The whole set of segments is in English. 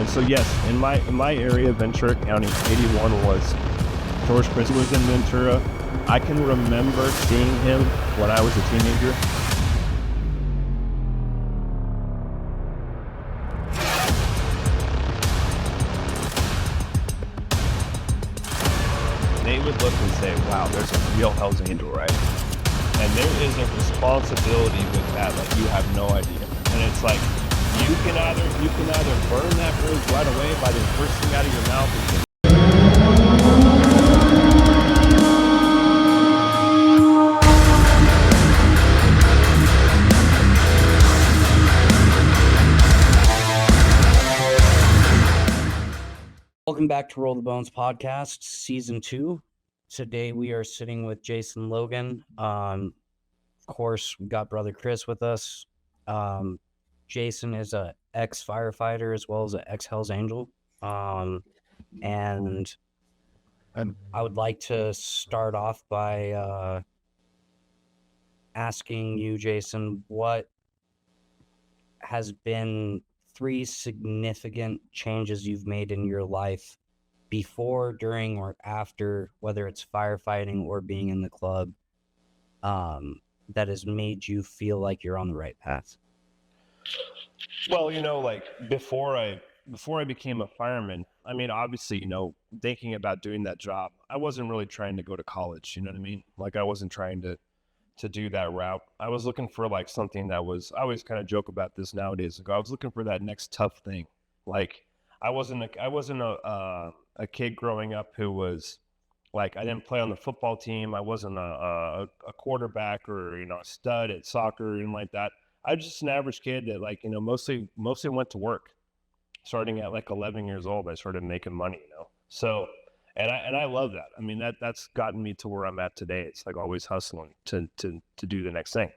And so yes, in my area, Ventura County, 81 was George Prince was in Ventura. I can remember seeing him when I was a teenager. They would look and say, wow, there's a real Hell's Angel, right? And there is a responsibility with that, like you have no idea. And it's like, you can either burn that bridge right away by the first thing out of your mouth and say, welcome back to Roll the Bones podcast, season 2. Today we are sitting with Jason Logan. Of course, we got brother Chris with us. Jason is a ex-firefighter as well as an ex-Hells Angel. And I would like to start off by asking you, Jason, what has been 3 significant changes you've made in your life before, during, or after, whether it's firefighting or being in the club, that has made you feel like you're on the right path? well, like before I became a fireman, I mean, obviously, thinking about doing that job, I wasn't really trying to go to college, you know what I mean? Like I wasn't trying to do that route. I was looking for like something that was, I always kind of joke about this nowadays. I was looking for that next tough thing. Like I wasn't a kid growing up who was like, I didn't play on the football team. I wasn't a quarterback or, a stud at soccer or anything like that. I was just an average kid that like, mostly went to work. Starting at like 11 years old, I started making money, So, and I love that. I mean, that's gotten me to where I'm at today. It's like always hustling to do the next thing.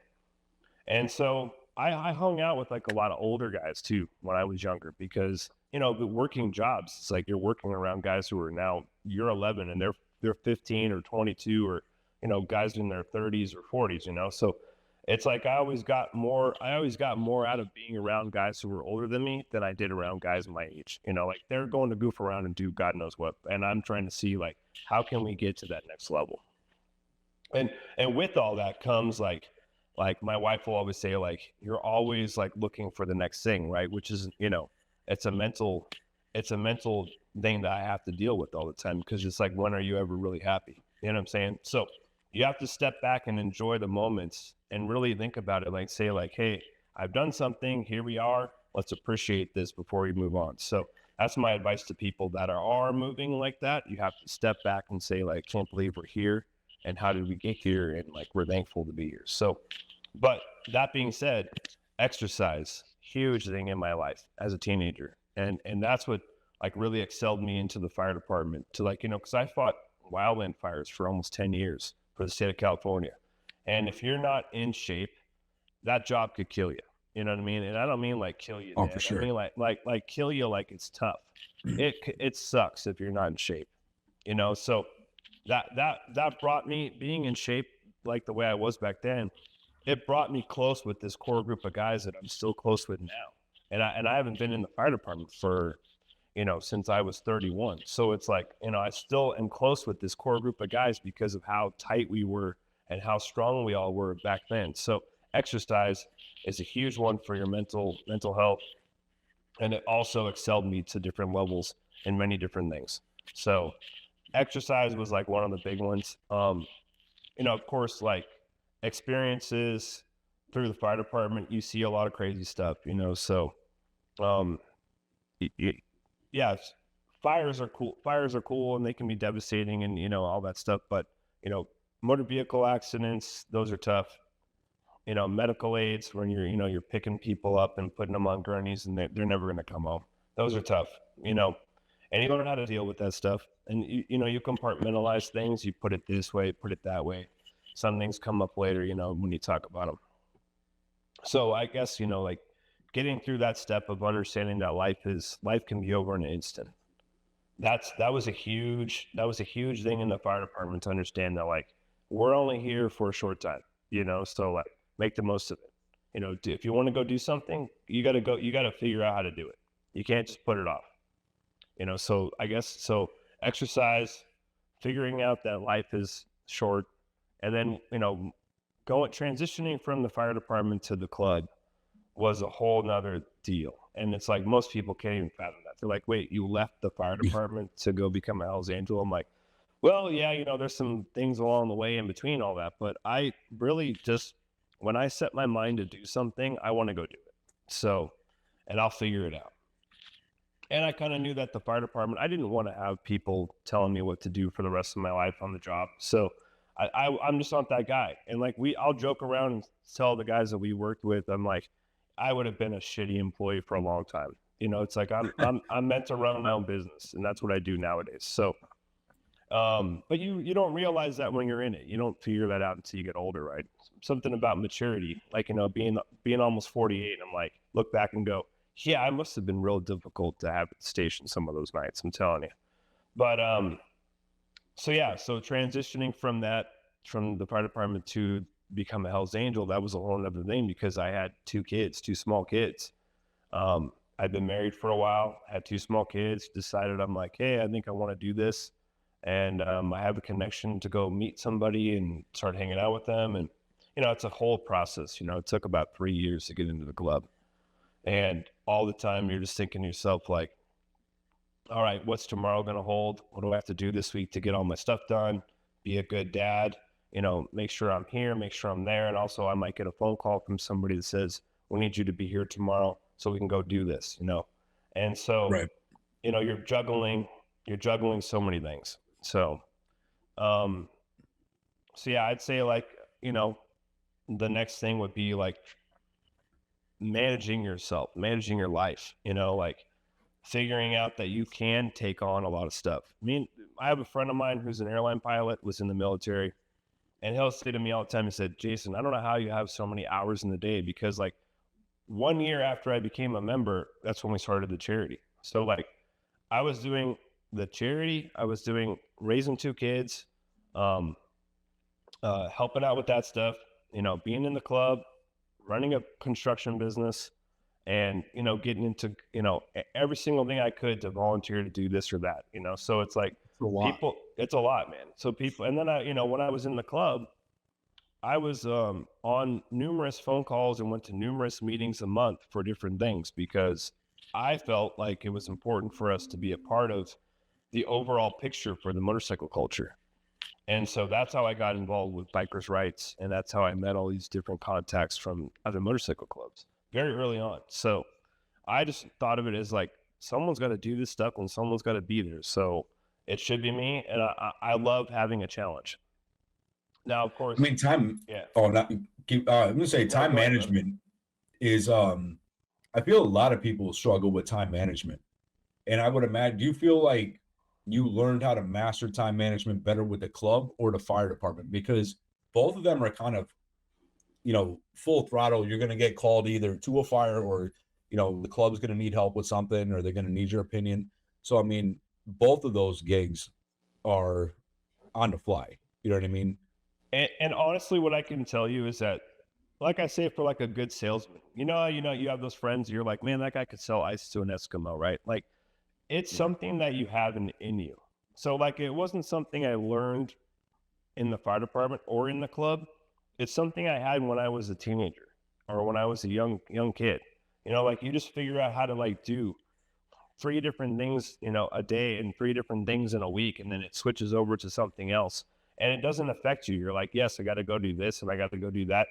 And so I hung out with like a lot of older guys too when I was younger because, the working jobs, it's like you're working around guys who are now, you're 11 and they're 15 or 22 or, guys in their 30s or 40s, So it's like I always got more out of being around guys who were older than me than I did around guys my age. Like they're going to goof around and do God knows what. And I'm trying to see like, how can we get to that next level? And with all that comes like my wife will always say, like, you're always like looking for the next thing, right? Which is, it's a mental thing that I have to deal with all the time because it's like, when are you ever really happy? You know what I'm saying? So you have to step back and enjoy the moments and really think about it. Like say like, hey, I've done something, here we are, let's appreciate this before we move on. So that's my advice to people that are moving like that. You have to step back and say like, can't believe we're here and how did we get here? And like, we're thankful to be here. So, but that being said, exercise, huge thing in my life as a teenager. And that's what like really excelled me into the fire department to like, cause I fought wildland fires for almost 10 years for the state of California. And if you're not in shape, that job could kill you. You know what I mean? And I don't mean like kill you. Oh, for sure. I mean like kill you like it's tough. It sucks if you're not in shape. So that brought me being in shape like the way I was back then. It brought me close with this core group of guys that I'm still close with now. And I haven't been in the fire department for, since I was 31. So it's like, I still am close with this core group of guys because of how tight we were and how strong we all were back then. So exercise is a huge one for your mental health. And it also excelled me to different levels in many different things. So exercise was like one of the big ones. Of course, like experiences through the fire department, you see a lot of crazy stuff, so, yeah, fires are cool and they can be devastating and, all that stuff. But, motor vehicle accidents, those are tough. Medical aids when you're picking people up and putting them on gurneys and they're never going to come home. Those are tough, and you learn how to deal with that stuff. And you compartmentalize things. You put it this way, put it that way. Some things come up later, when you talk about them. So I guess, like getting through that step of understanding that life can be over in an instant. That was a huge thing in the fire department to understand that like, we're only here for a short time, so like make the most of it. If you want to go do something, you got to figure out how to do it. You can't just put it off. So I guess, so exercise, figuring out that life is short, and then, transitioning from the fire department to the club was a whole nother deal. And it's like, most people can't even fathom that. They're like, wait, you left the fire department to go become a Hell's Angel? I'm like, well, yeah, there's some things along the way in between all that, but I really just, when I set my mind to do something, I want to go do it. So, and I'll figure it out. And I kind of knew that the fire department, I didn't want to have people telling me what to do for the rest of my life on the job. So I'm just not that guy. And like, I'll joke around and tell the guys that we worked with, I'm like, I would have been a shitty employee for a long time. It's like, I'm meant to run my own business, and that's what I do nowadays. So, but you don't realize that when you're in it. You don't figure that out until you get older, right? Something about maturity, like, being almost 48, I'm like, look back and go, yeah, I must have been real difficult to have at the station some of those nights, I'm telling you. But so transitioning from the fire department to become a Hell's Angel, that was a whole other thing, because I had two small kids. I'd been married for a while, had two small kids, decided, I'm like, hey, I think I want to do this. And I have a connection to go meet somebody and start hanging out with them. And, it's a whole process. It took about 3 years to get into the club. And all the time you're just thinking to yourself, like, all right, what's tomorrow going to hold? What do I have to do this week to get all my stuff done? Be a good dad, make sure I'm here, make sure I'm there. And also I might get a phone call from somebody that says, we need you to be here tomorrow so we can go do this, And so, Right. You're juggling so many things. So, I'd say, like, the next thing would be like managing yourself, managing your life, like figuring out that you can take on a lot of stuff. I have a friend of mine who's an airline pilot, was in the military, and he'll say to me all the time, he said, Jason, I don't know how you have so many hours in the day, because like 1 year after I became a member, that's when we started the charity. So like, I was doing the charity, I was doing raising two kids, helping out with that stuff, being in the club, running a construction business, and, getting into, every single thing I could to volunteer to do this or that, so it's like, it's a lot, man. So people, and then when I was in the club, I was on numerous phone calls and went to numerous meetings a month for different things, because I felt like it was important for us to be a part of the overall picture for the motorcycle culture. And so that's how I got involved with bikers' rights. And that's how I met all these different contacts from other motorcycle clubs very early on. So I just thought of it as like, someone's got to do this stuff and someone's got to be there. So it should be me. And I love having a challenge. Now, of course, time. Yeah. I'm going to say time management is, I feel a lot of people struggle with time management. And I would imagine, do you feel like you learned how to master time management better with the club or the fire department? Because both of them are kind of, full throttle. You're going to get called either to a fire, or, the club's going to need help with something, or they're going to need your opinion. So, both of those gigs are on the fly. You know what I mean? And honestly, what I can tell you is that, like I say, for like a good salesman, you have those friends, you're like, man, that guy could sell ice to an Eskimo, right? Like, it's something that you have in you. So like, it wasn't something I learned in the fire department or in the club. It's something I had when I was a teenager, or when I was a young kid. Like, you just figure out how to like do 3 different things, a day, and 3 different things in a week. And then it switches over to something else, and it doesn't affect you. You're like, yes, I got to go do this, and I got to go do that.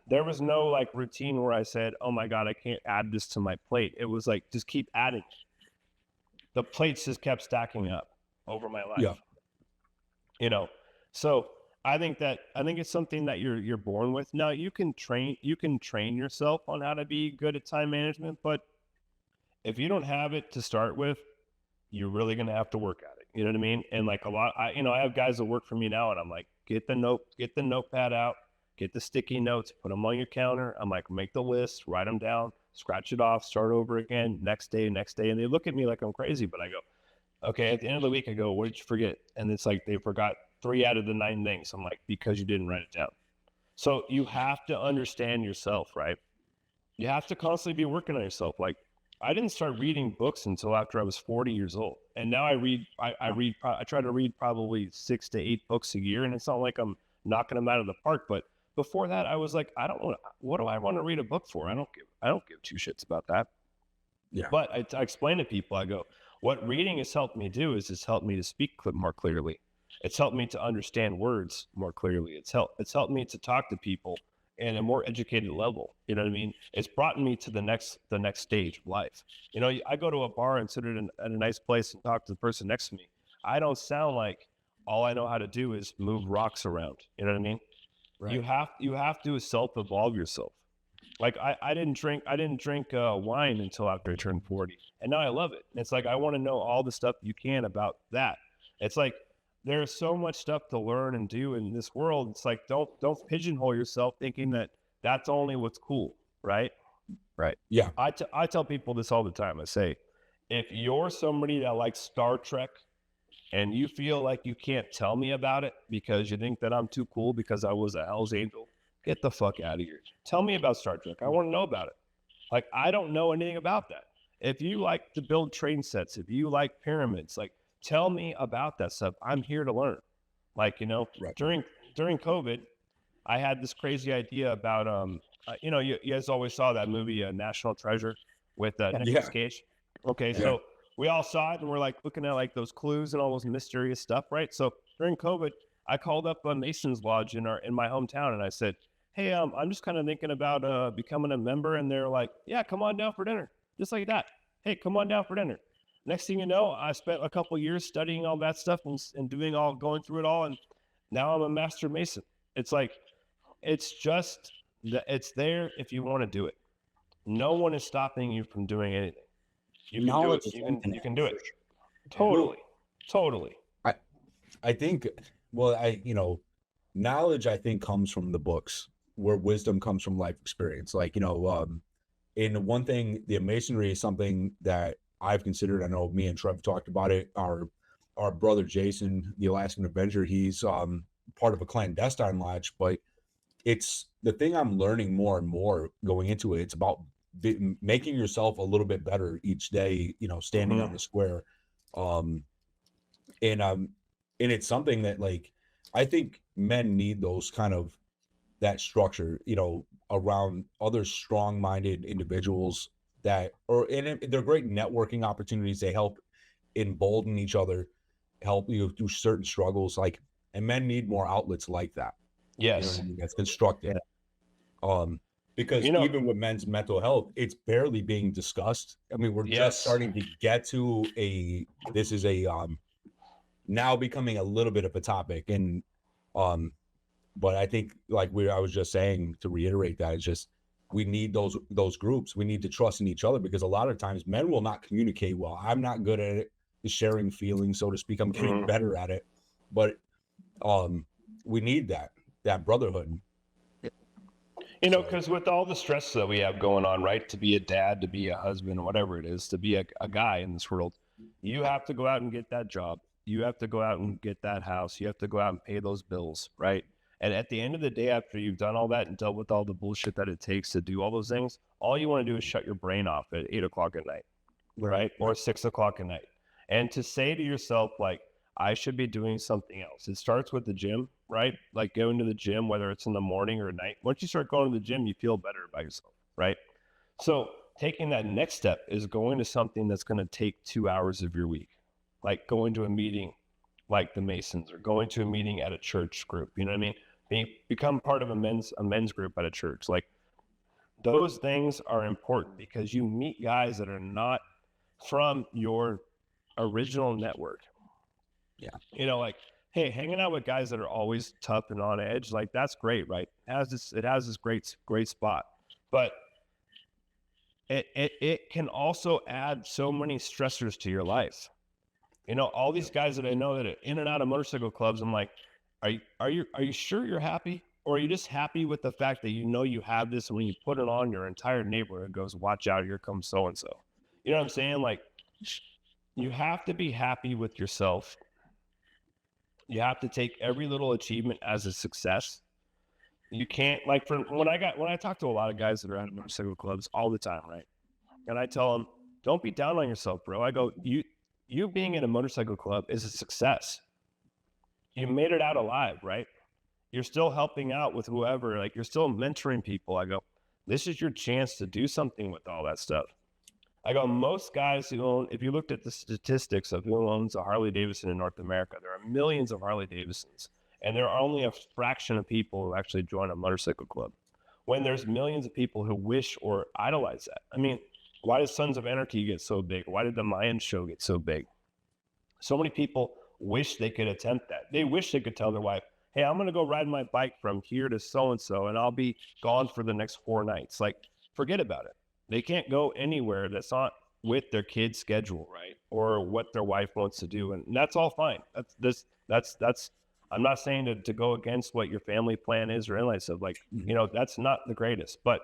There was no like routine where I said, oh my God, I can't add this to my plate. It was like, just keep adding. The plates just kept stacking up over my life. Yeah. So I think it's something that you're born with. Now you can train yourself on how to be good at time management, but if you don't have it to start with, you're really going to have to work at it. You know what I mean? And like I have guys that work for me now, and I'm like, get the notepad out, get the sticky notes, put them on your counter. I'm like, make the list, write them down, scratch it off, start over again, next day. And they look at me like I'm crazy, but I go, okay, at the end of the week, I go, what did you forget? And it's like, they forgot 3 out of the 9 things. I'm like, because you didn't write it down. So you have to understand yourself, right? You have to constantly be working on yourself. Like, I didn't start reading books until after I was 40 years old. And now I try to read probably 6 to 8 books a year. And it's not like I'm knocking them out of the park. But before that, I was like, what do I want to read a book for? I don't give two shits about that. Yeah. But I explain to people, I go, what reading has helped me do is it's helped me to speak more clearly. It's helped me to understand words more clearly. It's helped me to talk to people in a more educated level. You know what I mean? It's brought me to the next stage of life. You know, I go to a bar and sit at a nice place and talk to the person next to me. I don't sound like all I know how to do is move rocks around. You know what I mean? Right. You have to self-evolve yourself. Like I didn't drink wine until after I turned 40, and now I love it. And it's like I want to know all the stuff you can about that. It's like there's so much stuff to learn and do in this world. It's like don't pigeonhole yourself thinking that that's only what's cool, right? Right. Yeah. I tell people this all the time. I say, if you're somebody that likes Star Trek and you feel like you can't tell me about it because you think that I'm too cool because I was a Hell's Angel, get the fuck out of here. Tell me about Star Trek. I want to know about it. Like, I don't know anything about that. If you like to build train sets, if you like pyramids, like, tell me about that stuff. I'm here to learn. Like, you know, Right. during COVID, I had this crazy idea about, you know, you guys always saw that movie, National Treasure, with Nicolas Cage. Okay, so we all saw it and we're like looking at like those clues and all those mysterious stuff, right? So during COVID, I called up a Mason's Lodge in my hometown and I said, hey, I'm just kind of thinking about becoming a member. And they're like, yeah, come on down for dinner. Just like that. Hey, come on down for dinner. Next thing you know, I spent a couple of years studying all that stuff and going through it all. And now I'm a master Mason. It's like, it's just, it's there if you want to do it. No one is stopping you from doing anything. You can do it. You can do it. Totally. I think, well, knowledge, I think, comes from the books, where wisdom comes from life experience. Like, and one thing, the Masonry is something that I've considered. I know me and Trev talked about it. Our brother Jason, the Alaskan Avenger, he's part of a clandestine lodge, but it's the thing I'm learning more and more going into it. It's about making yourself a little bit better each day, standing on the square. And it's something that, like, I think men need those kind of, that structure, around other strong-minded individuals and they're great networking opportunities. They help embolden each other, help you through certain struggles, and men need more outlets like that. Yes. That's constructive. Yeah. Because even with men's mental health, it's barely being discussed. I mean, we're just starting to get to this is now becoming a little bit of a topic. And, but I think, like I was just saying, to reiterate that, it's just, we need those groups. We need to trust in each other, because a lot of times men will not communicate well. I'm not good at it, sharing feelings, so to speak. I'm getting better at it, but we need that brotherhood. Because with all the stress that we have going on, right, to be a dad, to be a husband, whatever it is, to be a guy in this world, you have to go out and get that job. You have to go out and get that house. You have to go out and pay those bills, right? And at the end of the day, after you've done all that and dealt with all the bullshit that it takes to do all those things, all you want to do is shut your brain off at 8 o'clock at night, right? Or 6 o'clock at night. And to say to yourself, like, I should be doing something else. It starts with the gym, right? Like going to the gym, whether it's in the morning or night. Once you start going to the gym, you feel better about yourself, right? So taking that next step is going to something that's going to take 2 hours of your week, like going to a meeting like the Masons, or going to a meeting at a church group. You know what I mean? Become part of a men's group at a church. Like, those things are important because you meet guys that are not from your original network. Yeah. Like, hey, hanging out with guys that are always tough and on edge, like, that's great, right? It has this great spot. But it can also add so many stressors to your life. All these guys that I know that are in and out of motorcycle clubs, I'm like, are you sure you're happy? Or are you just happy with the fact that you have this, and when you put it on, your entire neighborhood goes, watch out, here comes so-and-so. You know what I'm saying? Like, you have to be happy with yourself. You have to take every little achievement as a success. You can't, like, when I talk to a lot of guys that are out of motorcycle clubs all the time, right? And I tell them, don't be down on yourself, bro. I go, you being in a motorcycle club is a success. You made it out alive, right? You're still helping out with whoever, like you're still mentoring people. I go, this is your chance to do something with all that stuff. I go, most guys who own, if you looked at the statistics of who owns a Harley Davidson in North America, there are millions of Harley Davidsons, and there are only a fraction of people who actually join a motorcycle club. When there's millions of people who wish or idolize that. I mean, why did Sons of Anarchy get so big? Why did the Mayan show get so big? So many people wish they could attempt that. They wish they could tell their wife, hey, I'm going to go ride my bike from here to so-and-so, and I'll be gone for the next 4 nights. Like, forget about it. They can't go anywhere that's not with their kid's schedule, right? Or what their wife wants to do. And that's all fine. That's I'm not saying to go against what your family plan is or anything. So like, that's not the greatest, but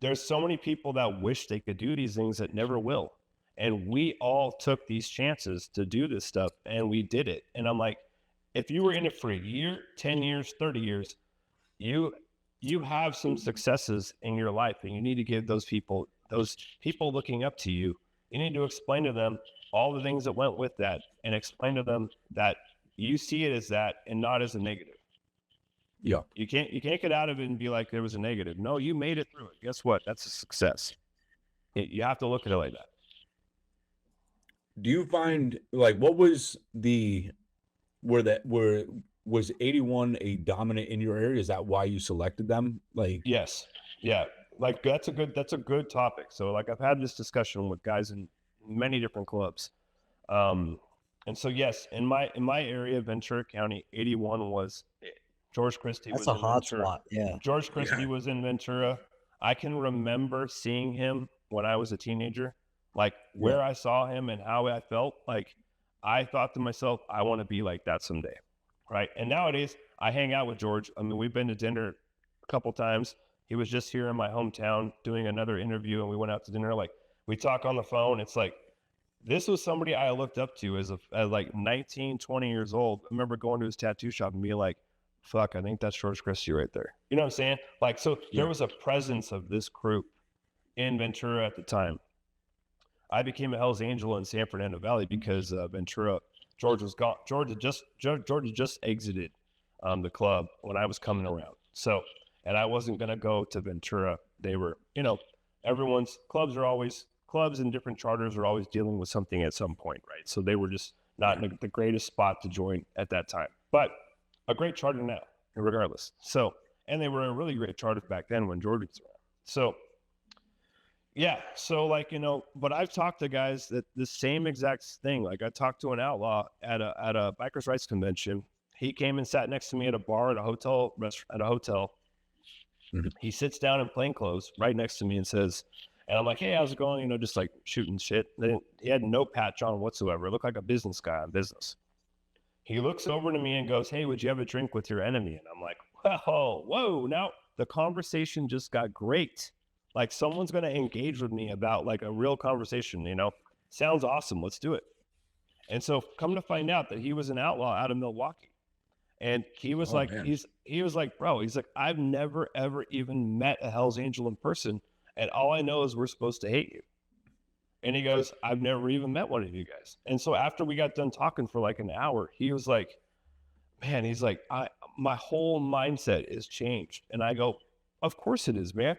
there's so many people that wish they could do these things that never will. And we all took these chances to do this stuff and we did it. And I'm like, if you were in it for a year, 10 years, 30 years, you have some successes in your life and you need to give those people looking up to you, you need to explain to them all the things that went with that and explain to them that you see it as that and not as a negative. Yeah. You can't get out of it and be like there was a negative. No, you made it through it. Guess what? That's a success. You have to look at it like that. Do you find like what was was 81 a dominant in your area? Is that why you selected them? Like yes. Yeah. Like that's a good topic. So like I've had this discussion with guys in many different clubs. And so yes, in my area, Ventura County, 81 was it. George Christie That's was a in hot Ventura. spot. Yeah. George Christie was in Ventura. I can remember seeing him when I was a teenager, like where I saw him and how I felt. Like I thought to myself, I want to be like that someday. Right. And nowadays I hang out with George. I mean, we've been to dinner a couple times. He was just here in my hometown doing another interview and we went out to dinner. Like we talk on the phone. It's like, this was somebody I looked up to as like 19, 20 years old. I remember going to his tattoo shop and being like, fuck, I think that's George Christie right there. You know what I'm saying? Like, so there was a presence of this group in Ventura at the time. I became a Hell's Angel in San Fernando Valley because Ventura, George was gone. George had just exited the club when I was coming around. So, and I wasn't going to go to Ventura. They were, clubs and different charters are always dealing with something at some point, right? So they were just not in the greatest spot to join at that time, but a great charter now, regardless. So, and they were a really great charter back then when George was around. So, yeah. So like, but I've talked to guys that the same exact thing. Like I talked to an outlaw at a bikers' rights convention. He came and sat next to me at a bar at a hotel. Mm-hmm. He sits down in plain clothes right next to me and says, and I'm like, hey, how's it going? Just like shooting shit. He had no patch on whatsoever. It looked like a business guy on business. He looks over to me and goes, hey, would you have a drink with your enemy? And I'm like, whoa. Now the conversation just got great. Like someone's going to engage with me about like a real conversation, sounds awesome. Let's do it. And so come to find out that he was an outlaw out of Milwaukee. And he was he was like, bro, he's like, I've never, ever even met a Hell's Angel in person. And all I know is we're supposed to hate you. And he goes, I've never even met one of you guys. And so after we got done talking for like an hour, he was like, man, he's like, my whole mindset is changed. And I go, of course it is, man.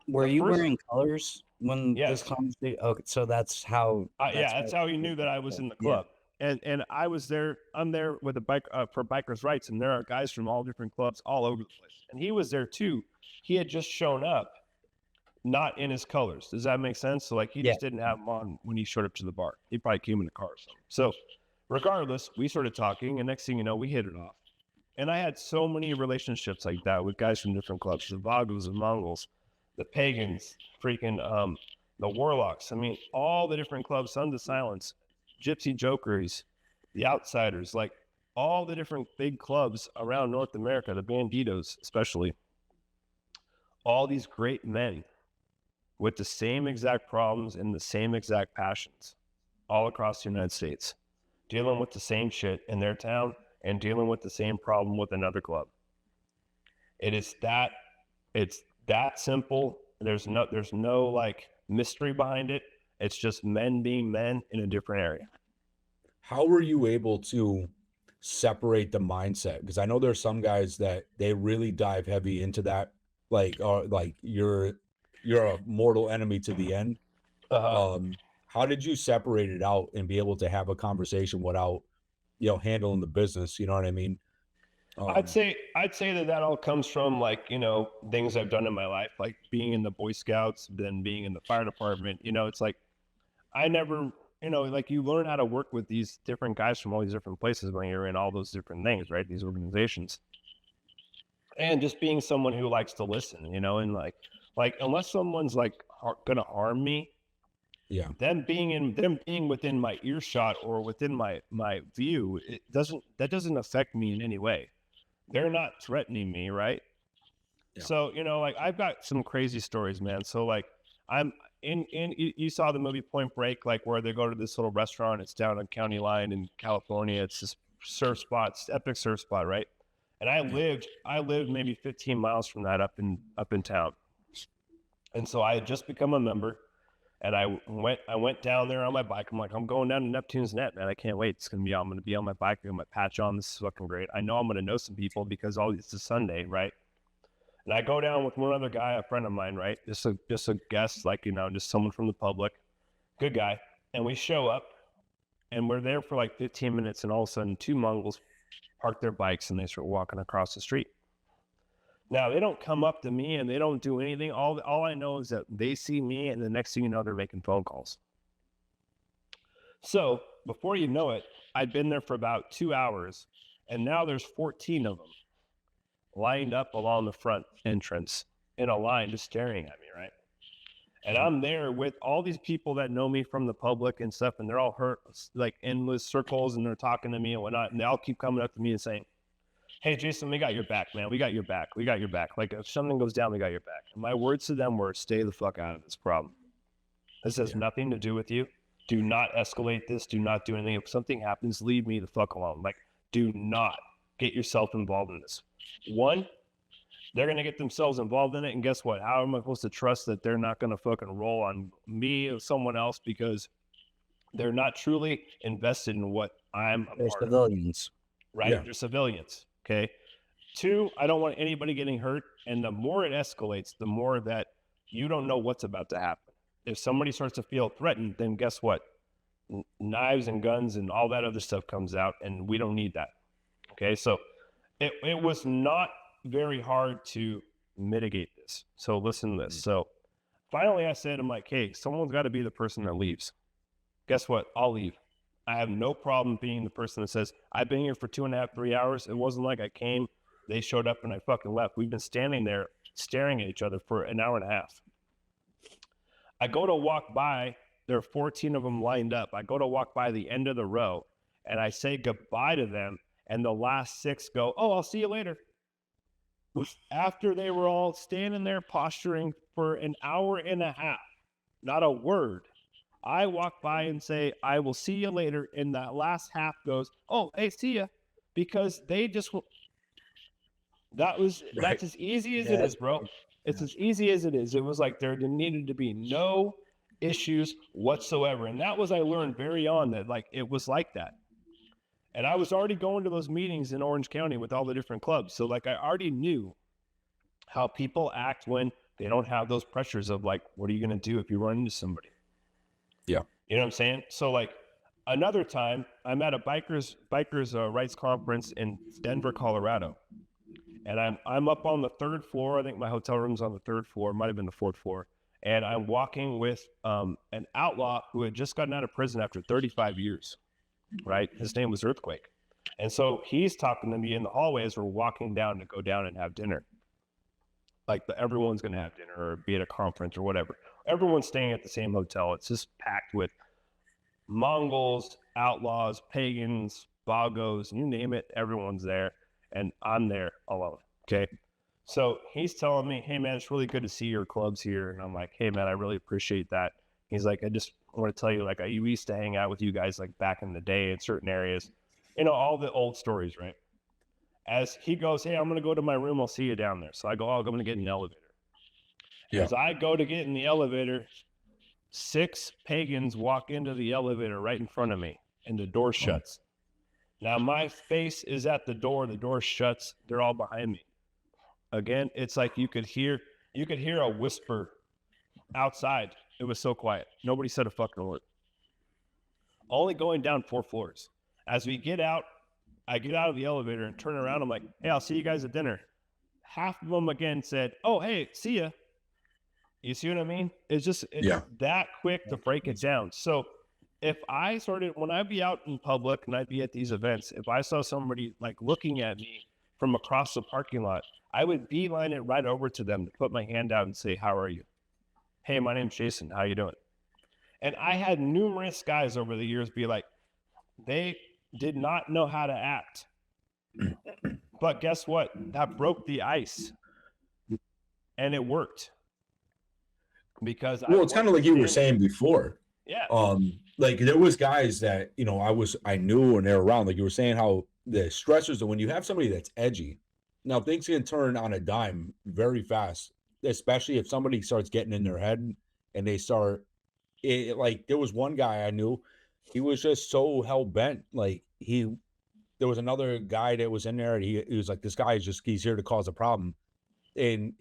Were you wearing colors when yes. this conversation? Okay, so that's how. That's how he knew that I was in the club. Yeah. And I was there. I'm there with a bike for bikers' rights, and there are guys from all different clubs all over the place. And he was there too. He had just shown up, not in his colors. Does that make sense? So like he just didn't have them on when he showed up to the bar. He probably came in the car or something. So regardless, we started talking, and next thing you know, we hit it off. And I had so many relationships like that with guys from different clubs, the Vagos, the Mongols, the Pagans, freaking the Warlocks. I mean, all the different clubs, Sons of Silence, Gypsy Jokers, the Outsiders, like all the different big clubs around North America, the Banditos especially, all these great men with the same exact problems and the same exact passions all across the United States, dealing with the same shit in their town and dealing with the same problem with another club. It's that simple. There's no like mystery behind it. It's just men being men in a different area. How were you able to separate the mindset? Because I know there's some guys that they really dive heavy into that, like you're a mortal enemy to the end. How did you separate it out and be able to have a conversation without, handling the business? You know what I mean? I'd say that all comes from, like, things I've done in my life, like being in the Boy Scouts, then being in the fire department. It's like I never, like, you learn how to work with these different guys from all these different places when you're in all those different things, right? These organizations. And just being someone who likes to listen, and like unless someone's like gonna harm me, yeah, them being within my earshot or within my view, that doesn't affect me in any way. They're not threatening me, right? Yeah. So, like, I've got some crazy stories, man. So, like, I'm you saw the movie Point Break, like, where they go to this little restaurant. It's down on County Line in California. It's this surf spot, epic surf spot, right? And I lived maybe 15 miles from that up in town. And so I had just become a member, and I went down there on my bike. I'm like, I'm going down to Neptune's Net, man. I can't wait. I'm going to be on my bike. I got my patch on. This is fucking great. I know I'm going to know some people because it's a Sunday, right? And I go down with one other guy, a friend of mine, right? Just a guest, like, just someone from the public, good guy. And we show up, and we're there for like 15 minutes, and all of a sudden 2 Mongols park their bikes and they start walking across the street. Now, they don't come up to me and they don't do anything. All I know is that they see me, and the next thing you know, they're making phone calls. So before you know it, I'd been there for about 2 hours, and now there's 14 of them lined up along the front entrance in a line, just staring at me, right? And I'm there with all these people that know me from the public and stuff, and they're all hurt, like, endless circles, and they're talking to me and whatnot, and they all keep coming up to me and saying, "Hey, Jason, we got your back, man. We got your back. We got your back. Like, if something goes down, we got your back." And my words to them were, "Stay the fuck out of this problem. This has nothing to do with you. Do not escalate this. Do not do anything. If something happens, leave me the fuck alone. Like, do not get yourself involved in this." One, they're going to get themselves involved in it. And guess what? How am I supposed to trust that they're not going to fucking roll on me or someone else because they're not truly invested in what I'm a They're part civilians. of, right? Yeah. They're civilians. Okay. Two, I don't want anybody getting hurt. And the more it escalates, the more that you don't know what's about to happen. If somebody starts to feel threatened, then guess what? Knives and guns and all that other stuff comes out, and we don't need that. Okay. So it was not very hard to mitigate this. So listen to this. So finally I said, I'm like, hey, someone's got to be the person that leaves. Guess what? I'll leave. I have no problem being the person that says, I've been here for 2.5, 3 hours. It wasn't like I came, they showed up, and I fucking left. We've been standing there staring at each other for an hour and a half. I go to walk by, there are 14 of them lined up. I go to walk by the end of the row, and I say goodbye to them, and the last 6 go, "Oh, I'll see you later." After they were all standing there posturing for an hour and a half, not a word, I walk by and say, "I will see you later." And that last half goes, "Oh, hey, see ya." Because they just, that's as easy as it is, bro. It's as easy as it is. It was like there needed to be no issues whatsoever. And that was, I learned very on that, like, it was like that. And I was already going to those meetings in Orange County with all the different clubs. So, like, I already knew how people act when they don't have those pressures of, like, what are you going to do if you run into somebody? Yeah. You know what I'm saying? So, like, another time, I'm at a bikers rights conference in Denver, Colorado. And I'm up on the 3rd floor. I think my hotel room's on the 3rd floor. Might have been the 4th floor. And I'm walking with an outlaw who had just gotten out of prison after 35 years. Right? His name was Earthquake. And so he's talking to me in the hallway as we're walking down to go down and have dinner. Like, everyone's going to have dinner or be at a conference or whatever. Everyone's staying at the same hotel. It's just packed with Mongols, outlaws, pagans, bogos, you name it. Everyone's there. And I'm there alone. Okay. So he's telling me, "Hey, man, it's really good to see your clubs here." And I'm like, "Hey, man, I really appreciate that." He's like, "I just want to tell you, like, I used to hang out with you guys, like, back in the day in certain areas." All the old stories, right? As he goes, "Hey, I'm going to go to my room. I'll see you down there." So I go, "Oh, I'm going to get in the elevator." Yeah. As I go to get in the elevator, 6 pagans walk into the elevator right in front of me, and the door shuts. Now my face is at the door shuts, they're all behind me. Again, it's like you could hear a whisper outside. It was so quiet. Nobody said a fucking word. Only going down 4 floors. As we get out, I get out of the elevator and turn around. I'm like, hey, I'll see you guys at dinner. Half of them again said, oh, hey, see ya. You see what I mean? It's that quick to break it down. So if I when I'd be out in public and I'd be at these events, if I saw somebody like looking at me from across the parking lot, I would beeline it right over to them to put my hand out and say, how are you? Hey, my name's Jason. How you doing? And I had numerous guys over the years be like, they did not know how to act. But guess what? That broke the ice. And it worked. Because it's kind of like you were saying before. Yeah. Like there was guys that, you know, I knew and they're around. Like you were saying how the stressors, when you have somebody that's edgy, now things can turn on a dime very fast, especially if somebody starts getting in their head and they start like there was one guy I knew, he was just so hell bent. Like there was another guy that was in there and he was like, this guy is just, he's here to cause a problem. And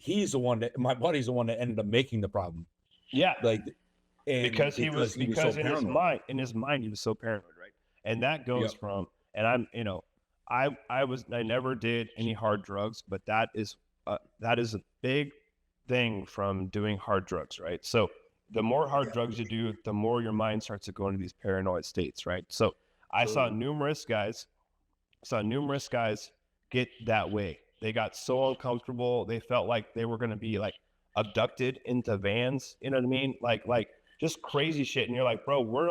my buddy's the one that ended up making the problem. Yeah. Like, because in his mind, he was so paranoid, right? And that goes from, and I never did any hard drugs, but that is a big thing from doing hard drugs, right? So the more hard drugs you do, the more your mind starts to go into these paranoid states, right? So I saw numerous guys get that way. They got so uncomfortable. They felt like they were going to be like abducted into vans. You know what I mean? Like just crazy shit. And you're like, bro, we're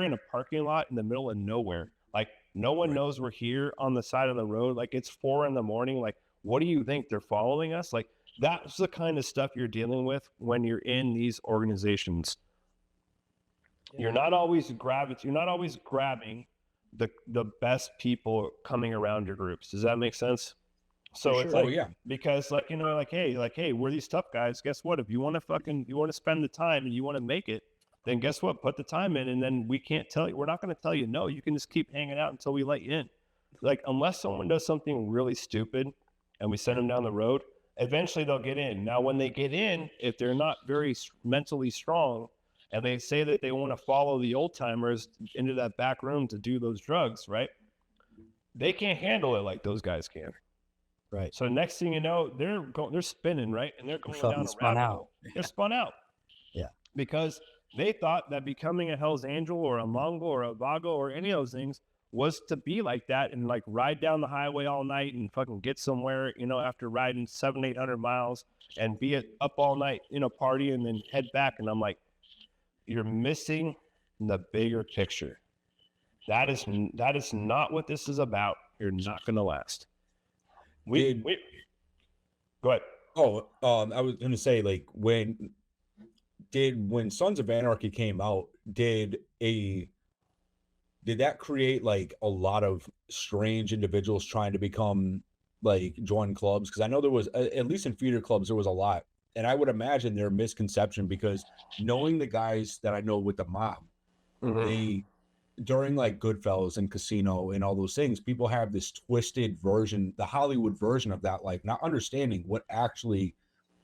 in a parking lot in the middle of nowhere. Like no one knows we're here on the side of the road. Like it's 4 a.m. Like, what do you think? They're following us? Like that's the kind of stuff you're dealing with when you're in these organizations. You're not always grabbing the best people coming around your groups. Does that make sense? So it's like, because like, you know, like, hey, we're these tough guys. Guess what? If you want to spend the time and you want to make it, then guess what? Put the time in, and then we're not going to tell you no. You can just keep hanging out until we let you in. Like, unless someone does something really stupid and we send them down the road, eventually they'll get in. Now, when they get in, if they're not very mentally strong and they say that they want to follow the old timers into that back room to do those drugs, right? They can't handle it like those guys can. Right. So next thing you know, they're spinning, right? And they're going down a rabbit hole. They're spun out. Yeah. Because they thought that becoming a Hell's Angel or a Mongol or a Vago or any of those things was to be like that and like ride down the highway all night and fucking get somewhere, you know, after riding 700-800 miles and be up all night, you know, party and then head back. And I'm like, you're missing the bigger picture. That is not what this is about. You're not going to last. Go ahead. I was going to say, like, when Sons of Anarchy came out, did that create like a lot of strange individuals trying to join clubs? Because I know there was, at least in feeder clubs, there was a lot. And I would imagine they're a misconception, because knowing the guys that I know with the mob, they, during like Goodfellas and Casino and all those things, people have this twisted version, the Hollywood version of that, like not understanding what actually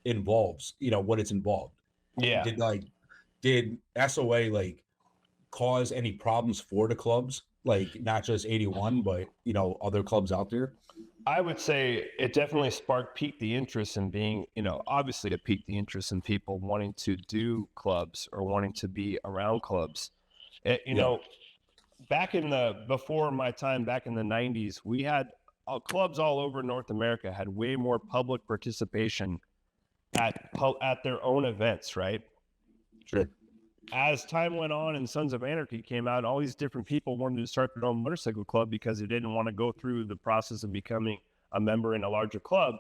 involves, you know, what it's involved. Yeah. Did SOA like cause any problems for the clubs? Like not just 81, but, you know, other clubs out there? I would say it definitely piqued the interest in being, you know, obviously it piqued the interest in people wanting to do clubs or wanting to be around clubs. You know, before my time, back in the 90s, we had clubs all over North America had way more public participation at their own events, right? Sure. As time went on and Sons of Anarchy came out, all these different people wanted to start their own motorcycle club because they didn't want to go through the process of becoming a member in a larger club.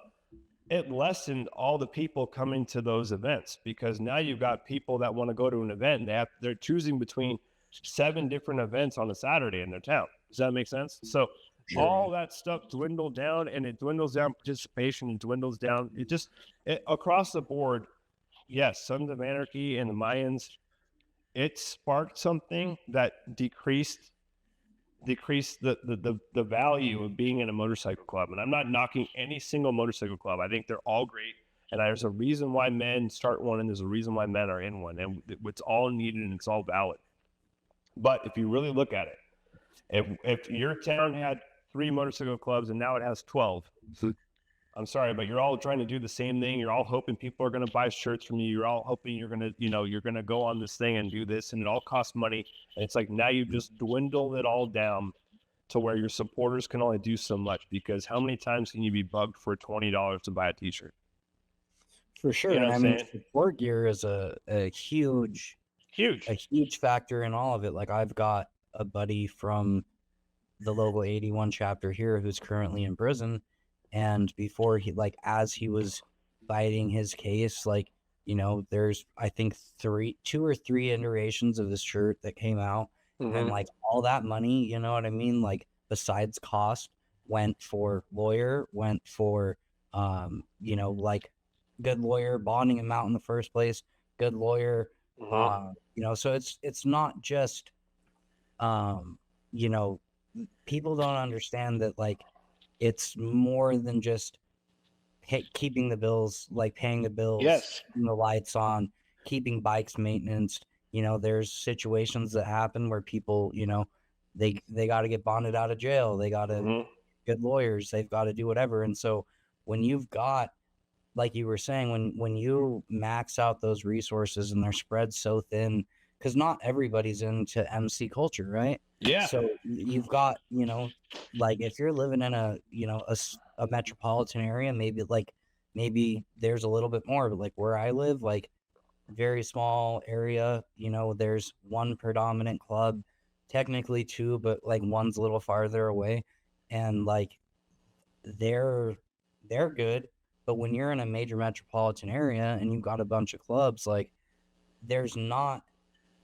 It lessened all the people coming to those events, because now you've got people that want to go to an event and they're choosing between 7 different events on a Saturday in their town. Does that make sense? So all that stuff dwindled down, and it dwindles down participation and dwindles down. Across the board. Yes, Sons of Anarchy and the Mayans it sparked something that decreased the value of being in a motorcycle club. And I'm not knocking any single motorcycle club. I think they're all great. And there's a reason why men start one, and there's a reason why men are in one, and it's all needed and it's all valid. But if you really look at it, if your town had 3 motorcycle clubs and now it has 12, I'm sorry, but you're all trying to do the same thing. You're all hoping people are going to buy shirts from you. You're all hoping you're going to, you're going to go on this thing and do this, and it all costs money. And it's like, now you've just dwindled it all down to where your supporters can only do so much, because how many times can you be bugged for $20 to buy a t-shirt? For sure. You know And what I I'm mean, saying? support gear is a huge factor in all of it. Like, I've got a buddy from the local 81 chapter here who's currently in prison. And before he, like, as he was fighting his case, like, there's, I think, 2 or 3 iterations of this shirt that came out. And like, all that money, you know what I mean? Like, besides cost, went for lawyer, went for, like, good lawyer, bonding him out in the first place, good lawyer. So it's not just, people don't understand that, like, it's more than just keeping the bills, like paying the bills, Yes. keeping the lights on, keeping bikes maintenance. There's situations that happen where people, they got to get bonded out of jail. They got to get lawyers. They've got to do whatever. And so when you've got, like you were saying, when you max out those resources and they're spread so thin, because not everybody's into MC culture, right? Yeah. So you've got, like, if you're living in a metropolitan area, maybe there's a little bit more, but like where I live, like, very small area, there's one predominant club, technically 2, but like one's a little farther away, and like they're good. But when you're in a major metropolitan area and you've got a bunch of clubs, like, there's not,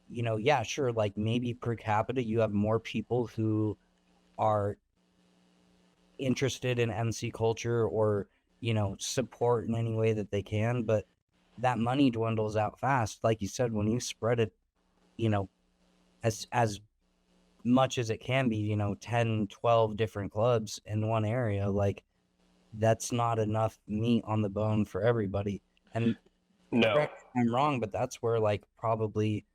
yeah, sure, like, maybe per capita you have more people who are interested in MC culture or, support in any way that they can, but that money dwindles out fast. Like you said, when you spread it, as much as it can be, 10, 12 different clubs in one area, like, that's not enough meat on the bone for everybody. And No. correct me if I'm wrong, but that's where, like, probably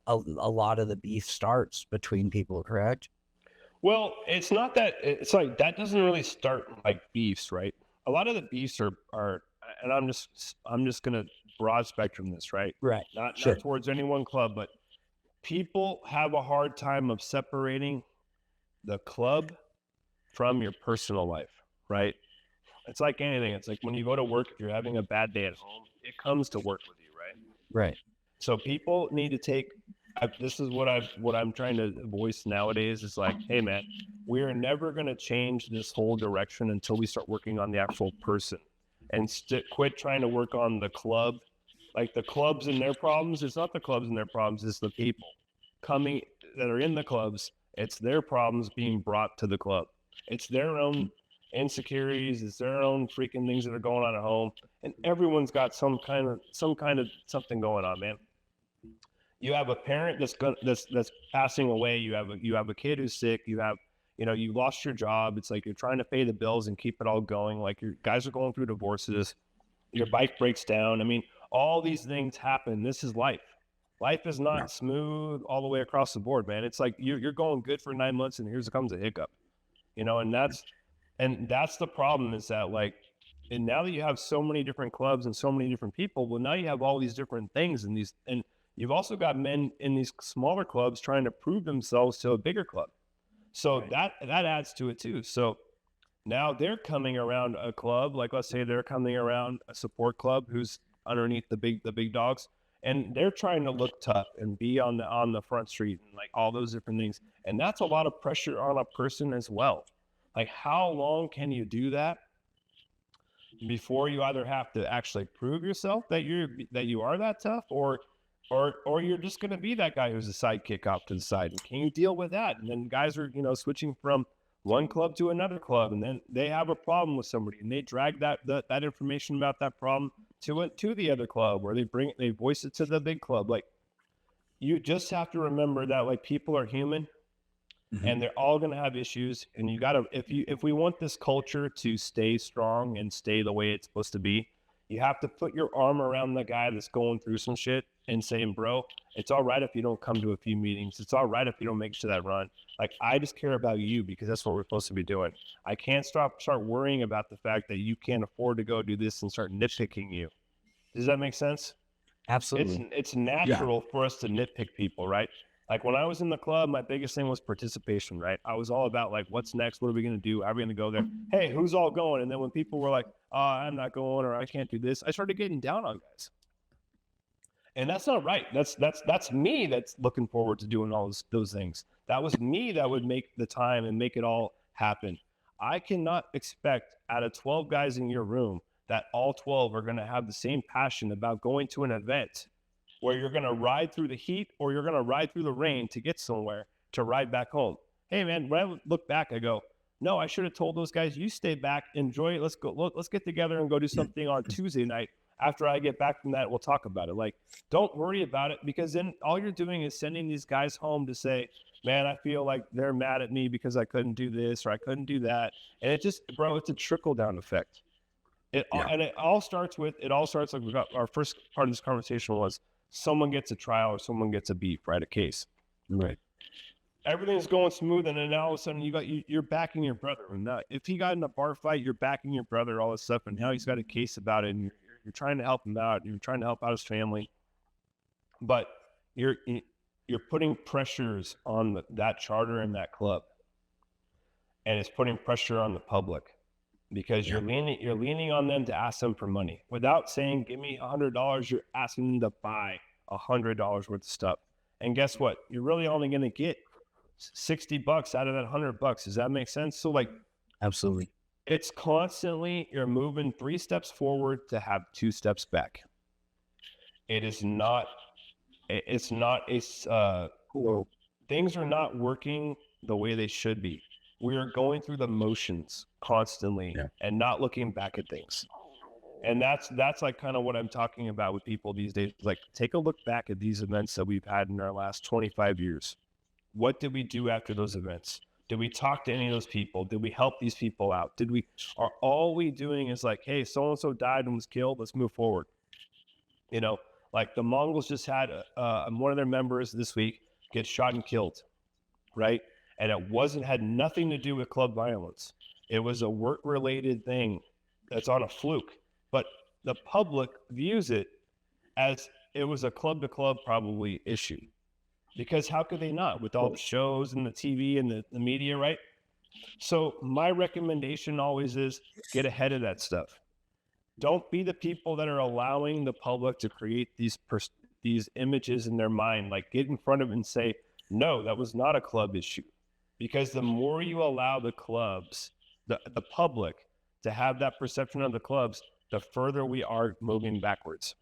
a lot of the beef starts between people, correct? Well, it's not that. It's like, that doesn't really start like beefs, right? A lot of the beefs are, and I'm just gonna broad spectrum this, right? Right. Not Sure. towards any one club, but people have a hard time of separating the club from your personal life, right? It's like anything. It's like when you go to work, if you're having a bad day at home, it comes to work with you, right? Right. So people need to take. This is what I'm trying to voice nowadays. Is like, hey man, we are never going to change this whole direction until we start working on the actual person, and quit trying to work on the club. Like, the clubs and their problems. It's not the clubs and their problems. It's the people coming that are in the clubs. It's their problems being brought to the club. It's their own insecurities. It's their own freaking things that are going on at home, and everyone's got some kind of something going on, man. You have a parent that's passing away. You have a kid who's sick. You have, you lost your job. It's like you're trying to pay the bills and keep it all going. Like, your guys are going through divorces. Your bike breaks down. I mean, all these things happen. This is life. Life is not smooth all the way across the board, man. It's like you're going good for 9 months, and here's comes a hiccup, and that's the problem, is that, like, and now that you have so many different clubs and so many different people, well, now you have all these different things, and you've also got men in these smaller clubs trying to prove themselves to a bigger club. So that adds to it too. So now they're coming around a club, like, let's say they're coming around a support club who's underneath the big dogs, and they're trying to look tough and be on the front street and like all those different things. And that's a lot of pressure on a person as well. Like, how long can you do that before you either have to actually prove yourself that you are that tough, or you're just going to be that guy who's a sidekick off to the side? And can you deal with that? And then guys are, switching from one club to another club, and then they have a problem with somebody, and they drag that information about that problem to the other club, or they voice it to the big club. Like, you just have to remember that like people are human and they're all going to have issues, and you got to, if we want this culture to stay strong and stay the way it's supposed to be, you have to put your arm around the guy that's going through some shit and saying, bro, it's all right if you don't come to a few meetings. It's all right if you don't make it to that run. Like, I just care about you because that's what we're supposed to be doing. I can't start worrying about the fact that you can't afford to go do this and start nitpicking you. Does that make sense? Absolutely. It's natural for us to nitpick people, right? Like when I was in the club, my biggest thing was participation, right? I was all about like, what's next? What are we going to do? How are we going to go there? Hey, who's all going? And then when people were like, oh, I'm not going, or I can't do this, I started getting down on guys. And that's not right. That's me that's looking forward to doing all those things. That was me that would make the time and make it all happen. I cannot expect out of 12 guys in your room that all 12 are going to have the same passion about going to an event where you're going to ride through the heat or you're going to ride through the rain to get somewhere to ride back home. Hey man, when I look back, I go, no, I should have told those guys, you stay back, enjoy it. Let's go. Let's get together and go do something on Tuesday night. After I get back from that, we'll talk about it. Like, don't worry about it, because then all you're doing is sending these guys home to say, man, I feel like they're mad at me because I couldn't do this or I couldn't do that. And it just, bro, it's a trickle down effect. And it all starts like we got our first part of this conversation was someone gets a trial or someone gets a beef, right? A case. Right. Everything's going smooth, and then all of a sudden you're backing your brother. And if he got in a bar fight, you're backing your brother, all this stuff, and now he's got a case about it, and you're trying to help him out. You're trying to help out his family, but you're putting pressures on that charter and that club, and it's putting pressure on the public because you're leaning on them to ask them for money without saying, "Give me $100." You're asking them to buy $100 worth of stuff, and guess what? You're really only going to get $60 out of that $100. Does that make sense? So like, Absolutely. it's constantly, you're moving 3 steps forward to have 2 steps back. It's not things are not working the way they should be. We are going through the motions constantly and not looking back at things. And that's like kind of what I'm talking about with people these days. Like, take a look back at these events that we've had in our last 25 years. What did we do after those events? Did we talk to any of those people? Did we help these people out? Are all we doing is like, hey, so-and-so died and was killed, let's move forward. You know, like the Mongols just had one of their members this week get shot and killed, right? And it had nothing to do with club violence. It was a work-related thing that's on a fluke. But the public views it as it was a club-to-club probably issue. Because how could they not, with all the shows and the TV and the media, right? So my recommendation always is get ahead of that stuff. Don't be the people that are allowing the public to create these images in their mind. Like, get in front of it and say, no, that was not a club issue. Because the more you allow the clubs, the public, to have that perception of the clubs, the further we are moving backwards.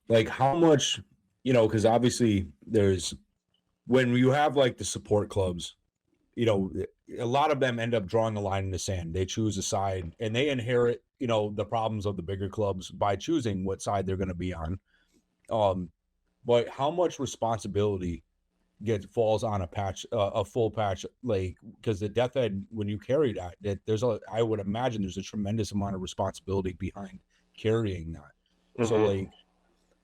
Like, how much, because obviously when you have like the support clubs, a lot of them end up drawing a line in the sand. They choose a side and they inherit, the problems of the bigger clubs by choosing what side they're going to be on. But how much responsibility falls on a full patch, like, because the death head, when you carry that, I would imagine there's a tremendous amount of responsibility behind carrying that. Mm-hmm. So like,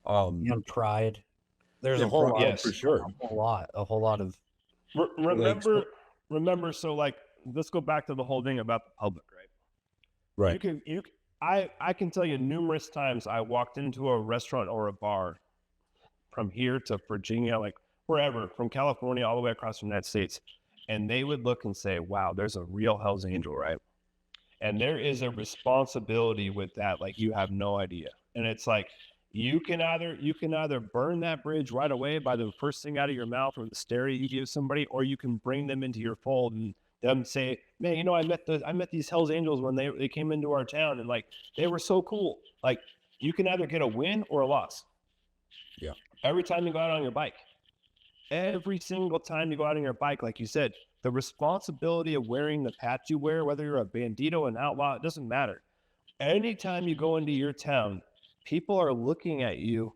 and pride. There's a whole lot, for sure. A whole lot of. Remember. So like, let's go back to the whole thing about the public, right? Right. I can tell you numerous times I walked into a restaurant or a bar from here to Virginia, like wherever, from California all the way across the United States, and they would look and say, "Wow, there's a real Hell's Angel," right? And there is a responsibility with that, like you have no idea. And it's like, you can either burn that bridge right away by the first thing out of your mouth or the stare you give somebody, or you can bring them into your fold and them say, man, I met these Hell's Angels when they came into our town, and like they were so cool. Like, you can either get a win or a loss. Yeah. Every time you go out on your bike, every single time you go out on your bike, like you said, the responsibility of wearing the patch you wear, whether you're a bandito, an outlaw, it doesn't matter. Anytime you go into your town, people are looking at you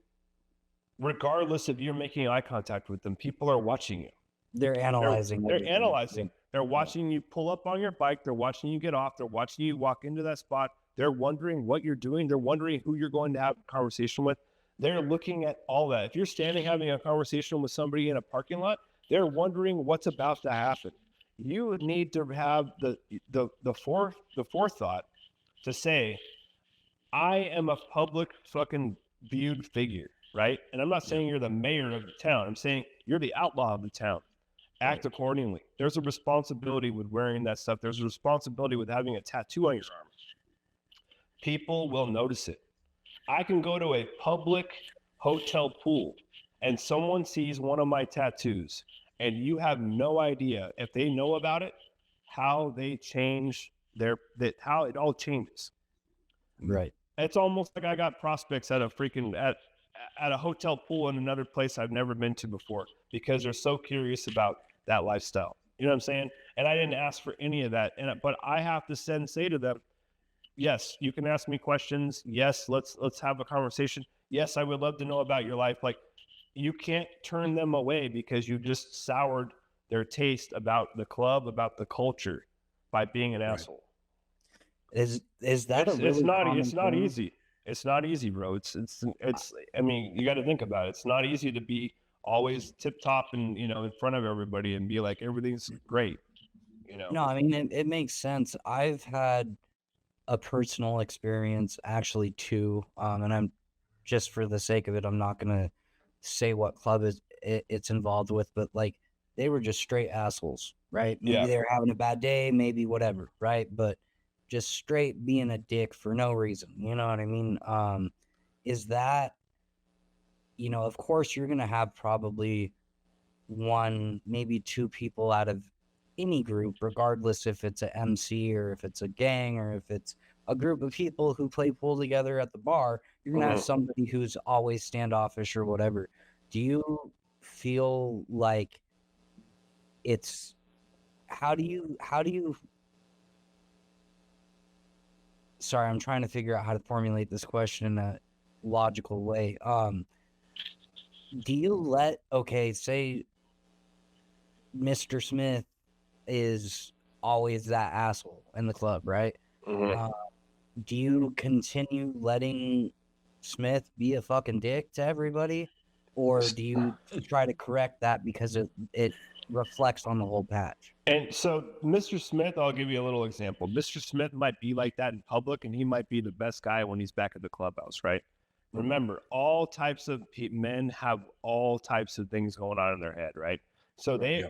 regardless if you're making eye contact with them, people are watching you. They're analyzing. They're everything. analyzing. They're watching you pull up on your bike. They're watching you get off. They're watching you walk into that spot. They're wondering what you're doing. They're wondering who you're going to have a conversation with. They're looking at all that. If you're standing having a conversation with somebody in a parking lot, they're wondering what's about to happen. You need to have the forethought to say, I am a public fucking viewed figure, right? And I'm not saying you're the mayor of the town. I'm saying you're the outlaw of the town. Act accordingly. There's a responsibility with wearing that stuff. There's a responsibility with having a tattoo on your arm. People will notice it. I can go to a public hotel pool and someone sees one of my tattoos and you have no idea if they know about it, how they change how it all changes. Right. It's almost like I got prospects at a freaking at a hotel pool in another place I've never been to before because they're so curious about that lifestyle. You know what I'm saying? And I didn't ask for any of that. But I have to say to them, yes, you can ask me questions. Yes, let's have a conversation. Yes, I would love to know about your life. Like, you can't turn them away because you just soured their taste about the club, about the culture by being an asshole. Is that it's not easy. It's not easy, bro. It's I mean, you got to think about it. It's not easy to be always tip top and, in front of everybody and be like, everything's great, No, I mean, it makes sense. I've had a personal experience, actually, too. And I'm just for the sake of it, I'm not going to say what club it's involved with, but like, they were just straight assholes, right? Maybe they were having a bad day, maybe whatever, right? But just straight being a dick for no reason. You know what I mean? Is that, of course you're going to have probably one, maybe two people out of any group, regardless if it's a MC or if it's a gang or if it's a group of people who play pool together at the bar, you're going to have somebody who's always standoffish or whatever. Do you feel like how do you sorry, I'm trying to figure out how to formulate this question in a logical way. Do you say Mr. Smith is always that asshole in the club, right? Mm-hmm. Do you continue letting Smith be a fucking dick to everybody? Or do you try to correct that because it reflects on the whole patch? And so Mr. Smith, I'll give you a little example. Mr. Smith might be like that in public, and he might be the best guy when he's back at the clubhouse, right? Remember, all types of men have all types of things going on in their head, right? So they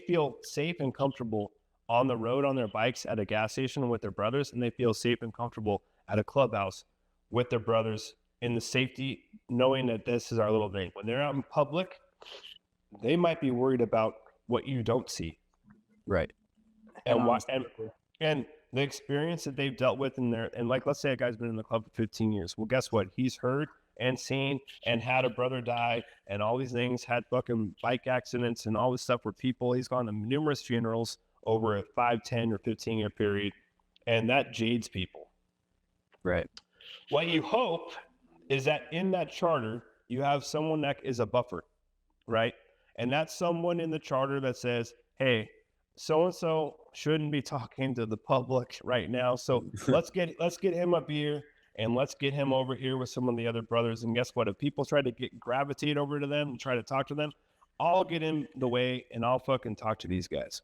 feel safe and comfortable on the road on their bikes at a gas station with their brothers, and they feel safe and comfortable at a clubhouse with their brothers in the safety, knowing that this is our little thing. When they're out in public, they might be worried about what you don't see. Right. And the experience that they've dealt with and like, let's say a guy's been in the club for 15 years. Well, guess what? He's heard and seen and had a brother die and all these things, had fucking bike accidents and all this stuff where he's gone to numerous funerals over a 5, 10 or 15 year period. And that jades people. Right. What you hope is that in that charter, you have someone that is a buffer, right? And that's someone in the charter that says, hey, so-and-so shouldn't be talking to the public right now. So let's get him up here and let's get him over here with some of the other brothers. And guess what? If people try to gravitate over to them and try to talk to them, I'll get in the way and I'll fucking talk to these guys,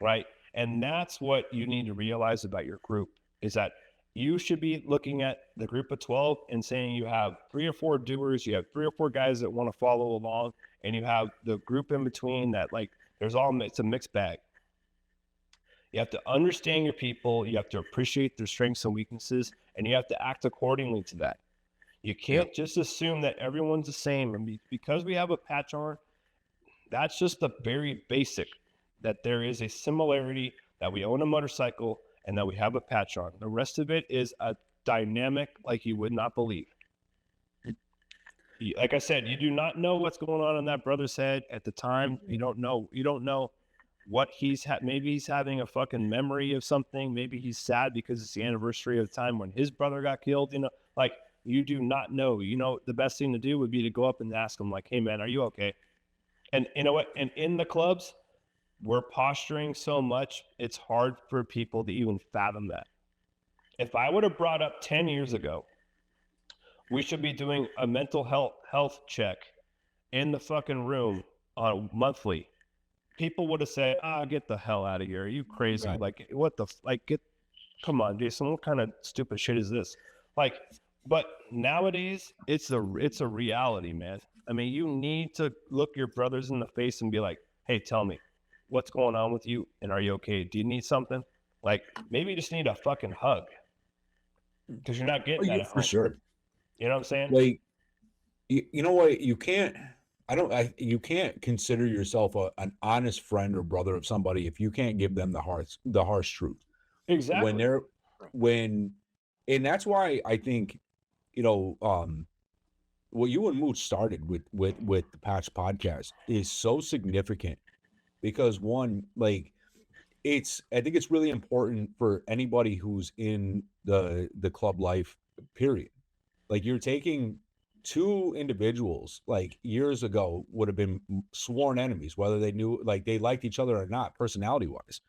right? And that's what you need to realize about your group is that you should be looking at the group of 12 and saying you have 3 or 4 doers, you have 3 or 4 guys that want to follow along, and you have the group in between that it's a mixed bag. You have to understand your people, you have to appreciate their strengths and weaknesses, and you have to act accordingly to that. You can't just assume that everyone's the same. And because we have a patch on, that's just the very basic, that there is a similarity, that we own a motorcycle, and that we have a patch on. The rest of it is a dynamic like you would not believe. Like I said, you do not know what's going on in that brother's head at the time. You don't know what maybe he's having a fucking memory of something. Maybe he's sad because it's the anniversary of the time when his brother got killed. Like You do not know. You know, the best thing to do would be to go up and ask them, like, hey, man, are you okay? And you know what? And in the clubs, we're posturing so much, it's hard for people to even fathom that. If I would have brought up 10 years ago, we should be doing a mental health check in the fucking room on monthly, people would have said, get the hell out of here. Are you crazy? Right. Like, what the, come on, Jason, what kind of stupid shit is this? Like, but nowadays it's a reality, man. I mean, you need to look your brothers in the face and be like, hey, tell me what's going on with you. And are you okay? Do you need something? Like, maybe you just need a fucking hug because you're not getting that at For home. sure. You know what I'm saying? Like, you know what? You can't. You can't consider yourself an honest friend or brother of somebody if you can't give them the harsh truth. Exactly. And that's why I think, what you and Mooch started with the Patch podcast is so significant because one, like, I think it's really important for anybody who's in the club life period. Like, you're taking two individuals like years ago would have been sworn enemies, whether they knew, like, they liked each other or not, personality wise,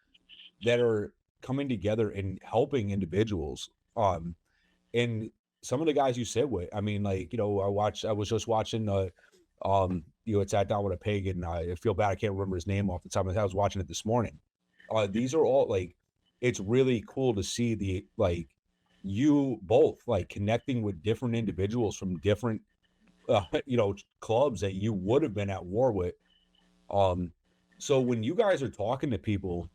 that are coming together and helping individuals. And some of the guys you sit with, I mean, like, I was just watching, it sat down with a pagan. I feel bad. I can't remember his name off the top of my head. I was watching it this morning. These are all, like, it's really cool to see you both, like, connecting with different individuals from different clubs that you would have been at war with. So when you guys are talking to people,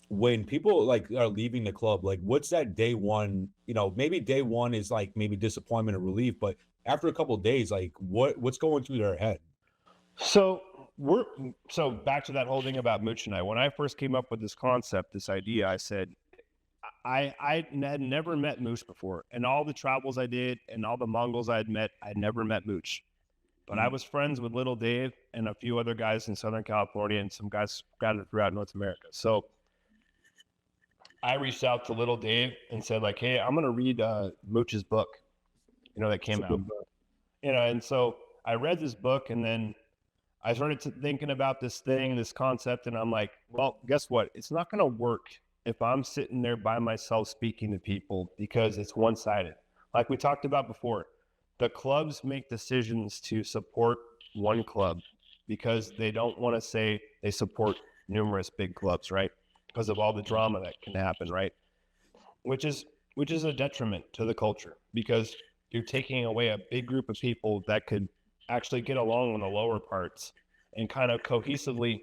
when people, like, are leaving the club, like, what's that day one, maybe day one is like maybe disappointment or relief, but after a couple of days, like, what's going through their head? So back to that whole thing about Mooch and I. When I first came up with this concept, this idea, I said, I had never met Mooch before. And all the travels I did and all the Mongols I had met, I'd never met Mooch. But I was friends with Little Dave and a few other guys in Southern California and some guys scattered throughout North America. So I reached out to Little Dave and said, like, hey, I'm going to read Mooch's book, that came out. And so I read this book, and then I started thinking about this concept, and I'm like, well, guess what? It's not going to work if I'm sitting there by myself speaking to people because it's one-sided. Like we talked about before, the clubs make decisions to support one club because they don't want to say they support numerous big clubs, right? Because of all the drama that can happen, right? Which is a detriment to the culture because you're taking away a big group of people that could actually get along on the lower parts and kind of cohesively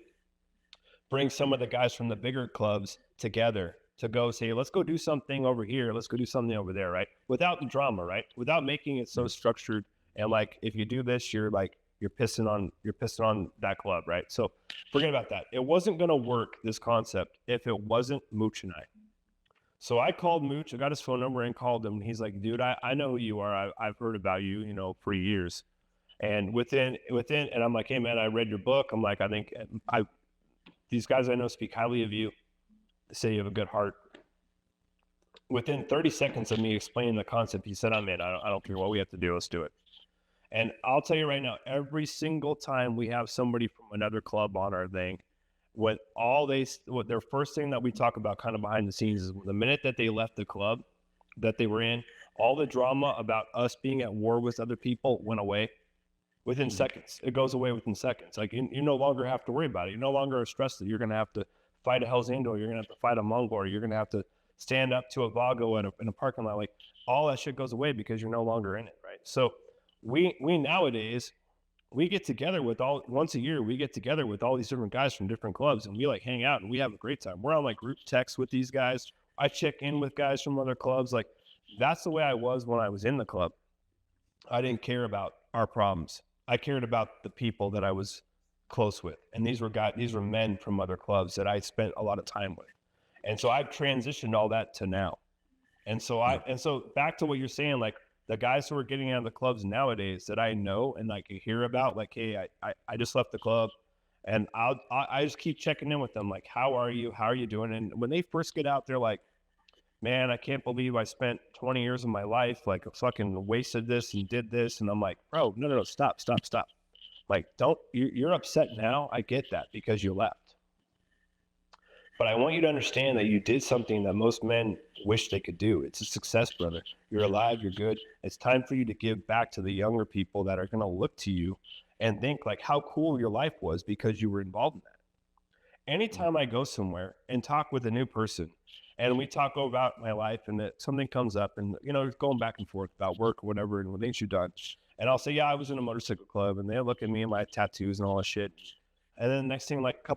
bring some of the guys from the bigger clubs together to go say, let's go do something over here. Let's go do something over there, right? Without the drama, right? Without making it so structured. And like, if you do this, you're pissing on that club, right? So forget about that. It wasn't going to work, this concept, if it wasn't Mooch and I. So I called Mooch. I got his phone number and called him. And he's like, dude, I know who you are. I've heard about you, for years. And within, and I'm like, hey man, I read your book. I'm like, I think these guys I know speak highly of you. They say you have a good heart. Within 30 seconds of me explaining the concept, he said, I'm in. I don't care what we have to do. Let's do it. And I'll tell you right now, every single time we have somebody from another club on our thing, what their first thing that we talk about kind of behind the scenes is the minute that they left the club that they were in, all the drama about us being at war with other people went away within seconds. It goes away within seconds. Like you no longer have to worry about it. You no longer are stressed that you're going to have to fight a Hell's Angel, you're going to have to fight a Mongol, or you're going to have to stand up to a Vago in a parking lot. Like all that shit goes away because you're no longer in it, right? So we nowadays, we get together once a year, we get together with all these different guys from different clubs and we like hang out and we have a great time. We're on like group texts with these guys. I check in with guys from other clubs. Like that's the way I was when I was in the club. I didn't care about our problems. I cared about the people that I was close with. And these were men from other clubs that I spent a lot of time with. And so I've transitioned all that to now. And so back to what you're saying, like the guys who are getting out of the clubs nowadays that I know and like hear about, like, hey, I just left the club and I just keep checking in with them. Like, how are you? How are you doing? And when they first get out, they're like, man, I can't believe I spent 20 years of my life, like fucking wasted this and did this. And I'm like, bro, no, stop. Like, you're upset now. I get that because you left. But I want you to understand that you did something that most men wish they could do. It's a success, brother. You're alive, you're good. It's time for you to give back to the younger people that are going to look to you and think like how cool your life was because you were involved in that. Anytime I go somewhere and talk with a new person and we talk about my life and that something comes up and, you know, going back and forth about work or whatever and what things you've done. And I'll say, yeah, I was in a motorcycle club, and they look at me and my tattoos and all that shit. And then next thing, like a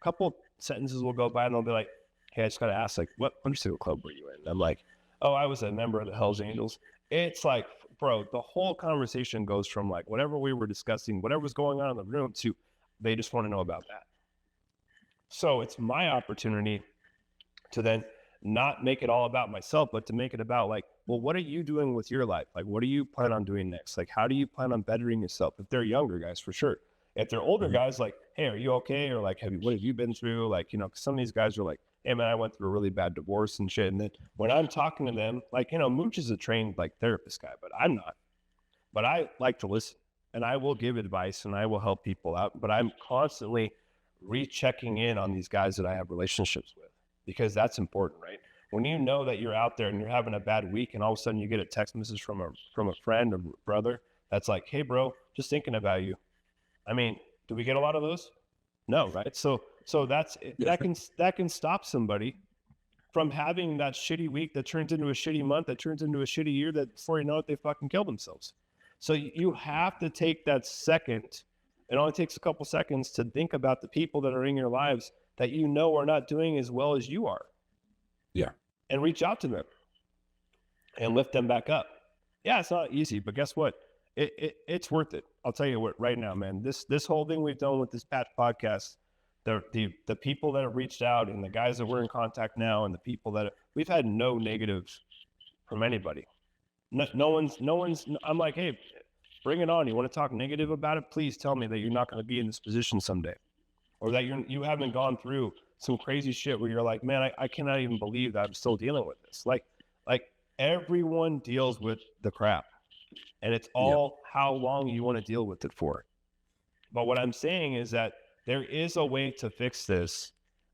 couple sentences will go by and they'll be like, hey, I just got to ask, like, what motorcycle club were you in? And I'm like, oh, I was a member of the Hells Angels. It's like, bro, the whole conversation goes from like whatever we were discussing, whatever was going on in the room to they just want to know about that. So it's my opportunity to then not make it all about myself, but to make it about like, well, what are you doing with your life? Like, what do you plan on doing next? Like, how do you plan on bettering yourself? If they're younger guys, for sure. If they're older guys, like, hey, are you okay? Or like, what have you been through? Like, you know, 'cause some of these guys are like, hey man, I went through a really bad divorce and shit. And then when I'm talking to them, like, you know, Mooch is a trained like therapist guy, but I'm not. But I like to listen and I will give advice and I will help people out. But I'm constantly rechecking in on these guys that I have relationships with because that's important, right? When you know that you're out there and you're having a bad week and all of a sudden you get a text message from a friend or brother that's like, hey bro, just thinking about you. I mean, do we get a lot of those? No, right? So that's that can stop somebody from having that shitty week that turns into a shitty month, that turns into a shitty year, that before you know it, they fucking kill themselves. So you have to take that second. It only takes a couple seconds to think about the people that are in your lives that you know are not doing as well as you are. Yeah. And reach out to them and lift them back up. Yeah, it's not easy, but guess what? It's worth it. I'll tell you what, right now, man, this whole thing we've done with this Patch podcast, the people that have reached out and the guys that we're in contact now and the people that we've had no negatives from anybody. No one's, I'm like, hey, bring it on. You want to talk negative about it? Please tell me that you're not going to be in this position someday, or that you haven't gone through some crazy shit where you're like, man, I cannot even believe that I'm still dealing with this. Like everyone deals with the crap, and it's all how long you want to deal with it for. But what I'm saying is that there is a way to fix this.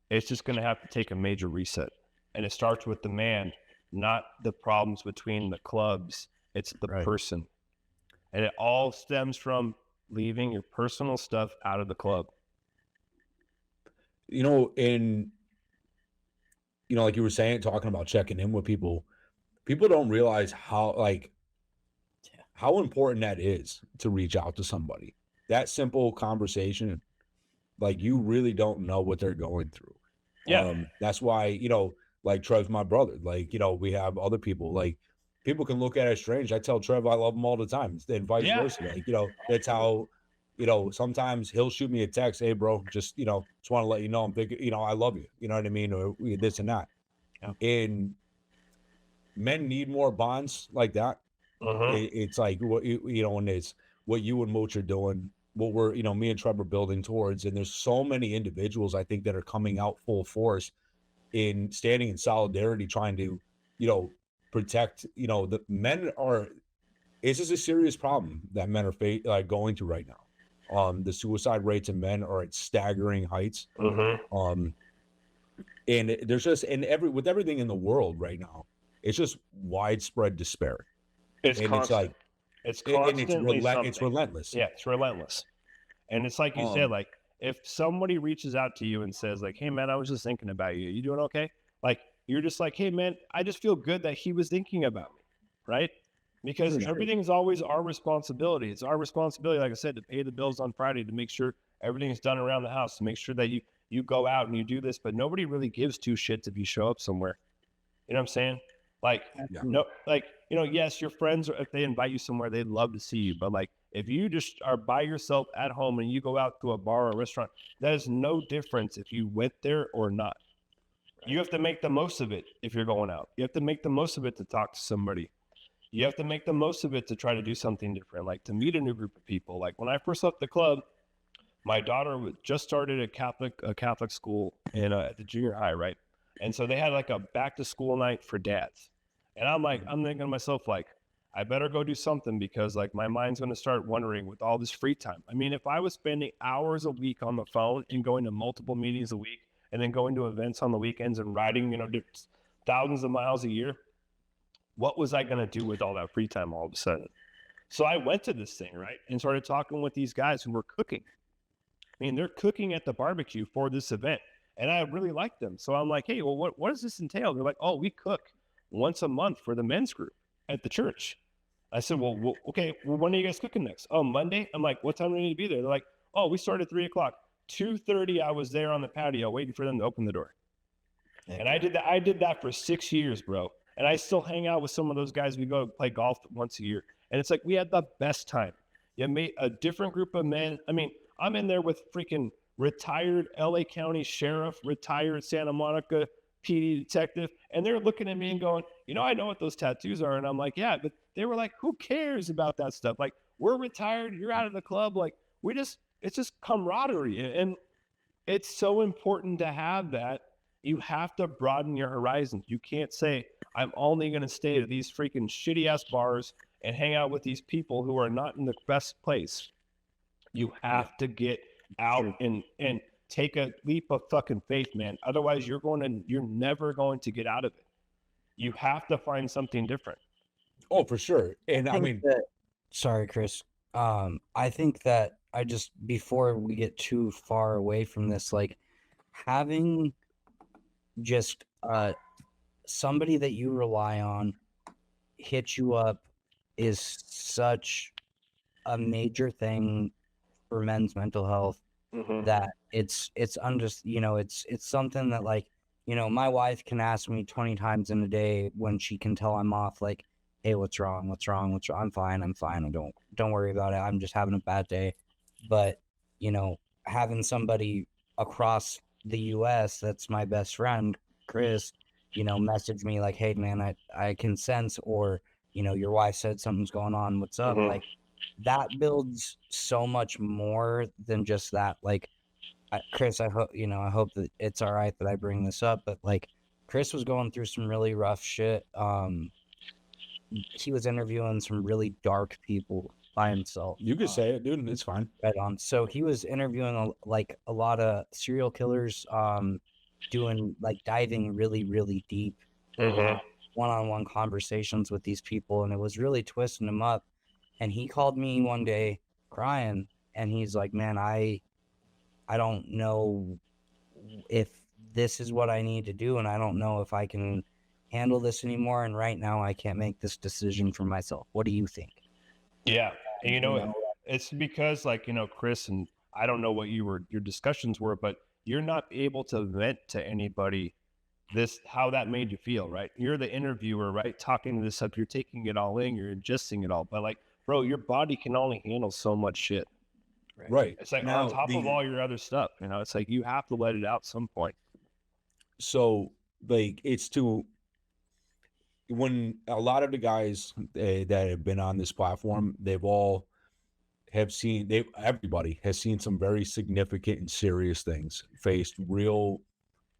It's just going to have to take a major reset, and it starts with the man, not the problems between the clubs. It's the person, and it all stems from leaving your personal stuff out of the club. You know, and you know, like you were saying, talking about checking in with people don't realize how important that is to reach out to somebody. That simple conversation, like you really don't know what they're going through. Yeah. That's why, you know, like Trev's my brother. Like, you know, we have other people. Like people can look at it strange. I tell Trev I love him all the time, and vice versa. Like, you know, that's how. You know, sometimes he'll shoot me a text, hey, bro, just want to let you know I'm thinking, you know, I love you. You know what I mean? Or this and that. Yeah. And men need more bonds like that. It's like, what you know, and it's what you and Mooch are doing, what we're, you know, me and Trevor building towards. And there's so many individuals, I think, that are coming out full force in standing in solidarity, trying to, you know, protect, you know, the men are, it's just a serious problem that men are going through right now. The suicide rates in men are at staggering heights. And there's just, with everything in the world right now, it's just widespread despair. It's and constant. It's constantly it's relentless. Yeah, it's relentless. And it's like you said, like if somebody reaches out to you and says like, hey man, I was just thinking about you. You doing okay? Like you're just like, hey man, I just feel good that he was thinking about me, right? Because everything's always our responsibility. It's our responsibility, like I said, to pay the bills on Friday, to make sure everything's done around the house, to make sure that you go out and you do this, but nobody really gives two shits if you show up somewhere. You know what I'm saying? Like, no, like, you know, yes, your friends, if they invite you somewhere, they'd love to see you. But like, if you just are by yourself at home and you go out to a bar or a restaurant, that is no difference if you went there or not. You have to make the most of it if you're going out. You have to make the most of it to talk to somebody. You have to make the most of it to try to do something different, like to meet a new group of people. Like when I first left the club, my daughter just started a Catholic school at the junior high, right? And so they had like a back to school night for dads. And I'm thinking to myself, like, I better go do something because like my mind's going to start wondering with all this free time. I mean, if I was spending hours a week on the phone and going to multiple meetings a week and then going to events on the weekends and riding, thousands of miles a year, what was I going to do with all that free time all of a sudden? So I went to this thing, right, and started talking with these guys who were cooking. I mean, they're cooking at the barbecue for this event, and I really liked them. So I'm like, hey, well, what does this entail? They're like, oh, we cook once a month for the men's group at the church. I said, well, okay, well, when are you guys cooking next? Oh, Monday? I'm like, what time do we need to be there? They're like, oh, we start at 3 o'clock. 2:30, I was there on the patio waiting for them to open the door. And I did that for 6 years, bro. And I still hang out with some of those guys. We go play golf once a year. And it's like, we had the best time. You meet a different group of men. I mean, I'm in there with freaking retired LA County sheriff, retired Santa Monica PD detective. And they're looking at me and going, I know what those tattoos are. And I'm like, yeah, but they were like, who cares about that stuff? Like, we're retired. You're out of the club. Like, it's just camaraderie. And it's so important to have that. You have to broaden your horizons. You can't say, I'm only going to stay at these freaking shitty ass bars and hang out with these people who are not in the best place. You have to get out and take a leap of fucking faith, man. Otherwise, you're never going to get out of it. You have to find something different. Oh, for sure. And I mean, sorry, Chris. I think that before we get too far away from this, like having just somebody that you rely on hit you up is such a major thing for men's mental health that it's something that, like, my wife can ask me 20 times in a day when she can tell I'm off, like, hey, what's wrong? I'm fine. Don't worry about it. I'm just having a bad day. But, having somebody across the US that's my best friend, Chris, message me like, hey man, I can sense, or, your wife said something's going on. What's up? Like, that builds so much more than just that. Like, Chris, I hope that it's all right that I bring this up, but like, Chris was going through some really rough shit. He was interviewing some really dark people by himself. You could say it, dude. It's fine. Right on. So he was interviewing a lot of serial killers, doing like diving really, really deep, one-on-one conversations with these people, and it was really twisting him up. And he called me one day crying, and he's like, man, I don't know if this is what I need to do, and I don't know if I can handle this anymore, and right now I can't make this decision for myself. What do you think? Yeah. And it's because, like, Chris, and I don't know what your discussions were, but you're not able to vent to anybody how that made you feel, right? You're the interviewer, right? Talking this up, you're taking it all in, you're ingesting it all. But like, bro, your body can only handle so much shit. Right. It's like on top of all your other stuff, it's like you have to let it out some point. So like, when a lot of the guys that have been on this platform, everybody has seen some very significant and serious things, faced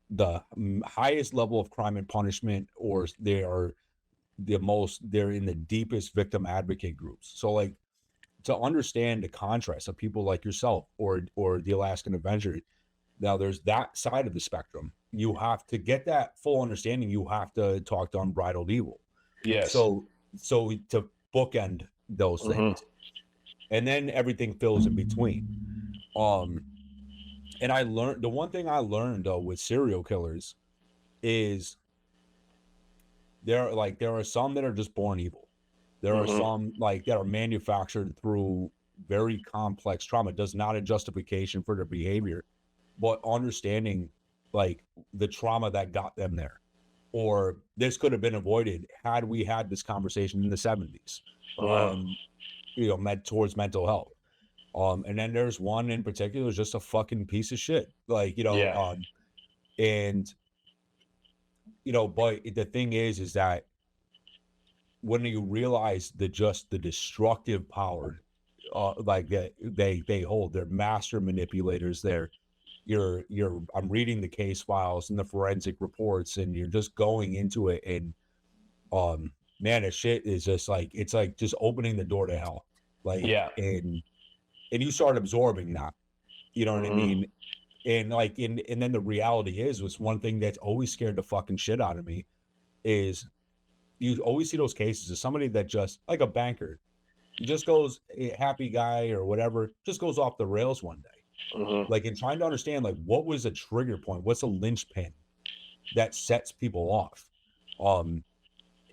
the highest level of crime and punishment, or they're in the deepest victim advocate groups. So like, to understand the contrast of people like yourself or the Alaskan Avenger, now there's that side of the spectrum. You have to get that full understanding. You have to talk to Unbridled Evil. Yes. So to bookend those things, and then everything fills in between. And the one thing I learned though with serial killers is there are some that are just born evil. There are some that are manufactured through very complex trauma. It does not a justification for their behavior, but understanding like the trauma that got them there, or this could have been avoided had we had this conversation in the 70s. Towards mental health. And then there's one in particular who's just a fucking piece of shit. Like, but the thing is that when you realize the destructive power, like they hold, they're master manipulators, they're I'm reading the case files and the forensic reports, and you're just going into it, and man, the shit is just like, it's like just opening the door to hell. Like, Yeah. and you start absorbing that, you know what I mean? And like, and then the reality is, was one thing that's always scared the fucking shit out of me is you always see those cases of somebody that just, like a banker, just goes, a happy guy or whatever, just goes off the rails one day. Like, in trying to understand, like, what was a trigger point? What's a linchpin that sets people off?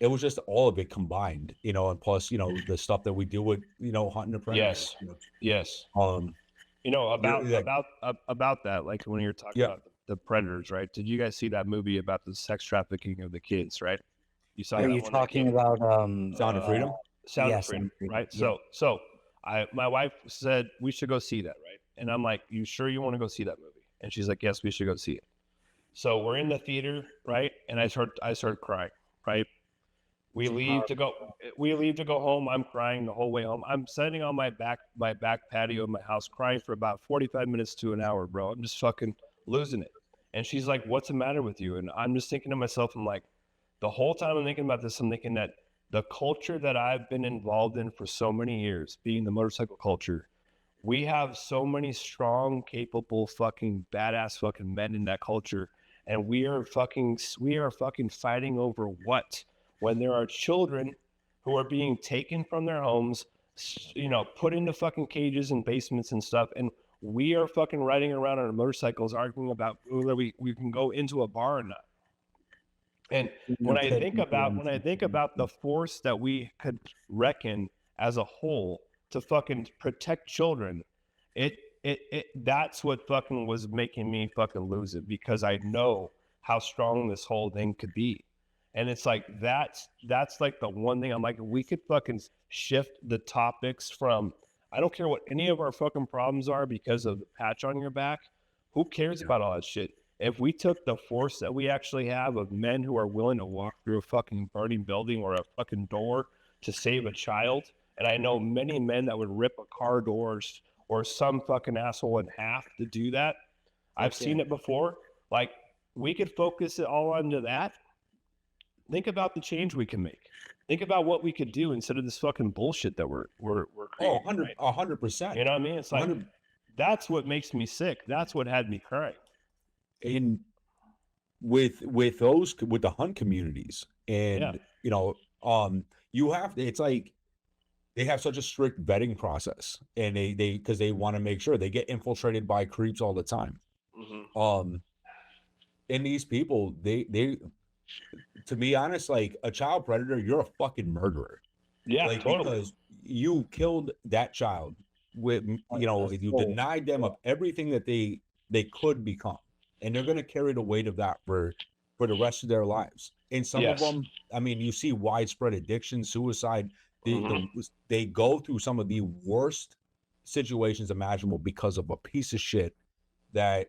It was just all of it combined, you know, and plus, you know, the stuff that we deal with, you know, hunting a predator. Yes. You know, Yes. you know, like, about that, like when you're talking about the predators, right? Did you guys see that movie about the sex trafficking of the kids, right? You saw Are that you one talking about Sound of Freedom? Sound yeah, of Freedom, Sound of Freedom, right? yeah. So my wife said we should go see that, right? And I'm like, you sure you want to go see that movie? And she's like, yes, we should go see it. So we're in the theater, right? And I started crying, right? We leave to go home. I'm crying the whole way home. I'm sitting on my back patio of my house crying for about 45 minutes to an hour, bro. I'm just fucking losing it. And she's like, what's the matter with you? And I'm just thinking to myself, I'm like, the whole time I'm thinking about this, I'm thinking that the culture that I've been involved in for so many years, being the motorcycle culture, we have so many strong, capable, fucking badass fucking men in that culture. And we are fucking fighting over what? When there are children who are being taken from their homes, you know, put into fucking cages and basements and stuff, and we are fucking riding around on our motorcycles arguing about whether we can go into a bar or not. And when I think about the force that we could reckon as a whole to fucking protect children, it that's what fucking was making me fucking lose it, because I know how strong this whole thing could be. And it's like, that's like the one thing I'm like, we could fucking shift the topics from, I don't care what any of our fucking problems are because of the patch on your back. Who cares about all that shit? If we took the force that we actually have of men who are willing to walk through a fucking burning building or a fucking door to save a child, and I know many men that would rip a car doors or some fucking asshole in half to do that. I've seen it before. Like, we could focus it all onto that. Think about the change we can make. Think about what we could do instead of this fucking bullshit that we're creating. 100%. You know what I mean? It's like 100. That's what makes me sick. That's what had me crying. In with the hunt communities, and you know, you have to, it's like they have such a strict vetting process, and they because they want to make sure they get infiltrated by creeps all the time. And these people, they to be honest, like, a child predator, you're a fucking murderer. Yeah, like, totally. Because you killed that child with, you know, you denied them of everything that they could become, and they're going to carry the weight of that for the rest of their lives. And some of them, I mean, you see widespread addiction, suicide. They go through some of the worst situations imaginable because of a piece of shit that,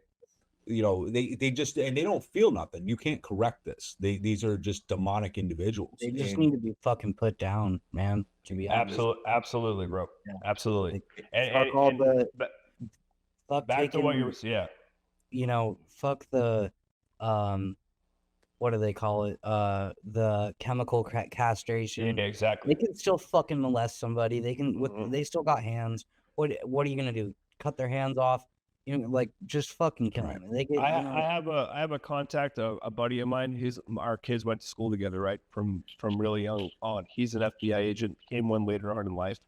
you know, they just, and they don't feel nothing. You can't correct this. These are just demonic individuals. They just need to be fucking put down, man. To be honest. Absolutely, bro. Yeah. Absolutely. Fuck back taking, to what you're, you know, fuck the, what do they call it? The chemical castration. Yeah, exactly. They can still fucking molest somebody. They can, they still got hands. What are you gonna do? Cut their hands off? You know, like, just fucking kill them. They get, I have a contact, a buddy of mine. Our kids went to school together, right? From really young on. He's an FBI agent, became one later on in life.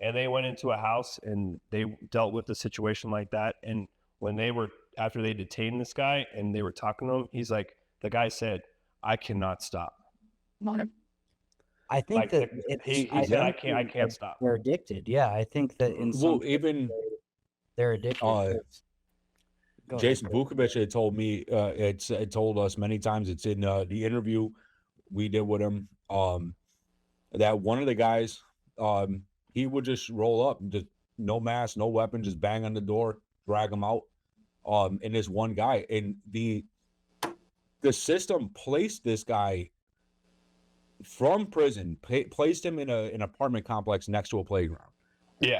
And they went into a house and they dealt with a situation like that. And when after they detained this guy and they were talking to him, he's like, the guy said, I cannot stop. I think like he said, I can't stop. They're addicted. Yeah, I think that in some even they're addicted. Jason Vukovic had told me, it told us many times, it's in the interview we did with him, that one of the guys, he would just roll up, just no mask, no weapon, just bang on the door, drag him out. And this one guy, and the system placed this guy from prison, placed him in an apartment complex next to a playground. Yeah.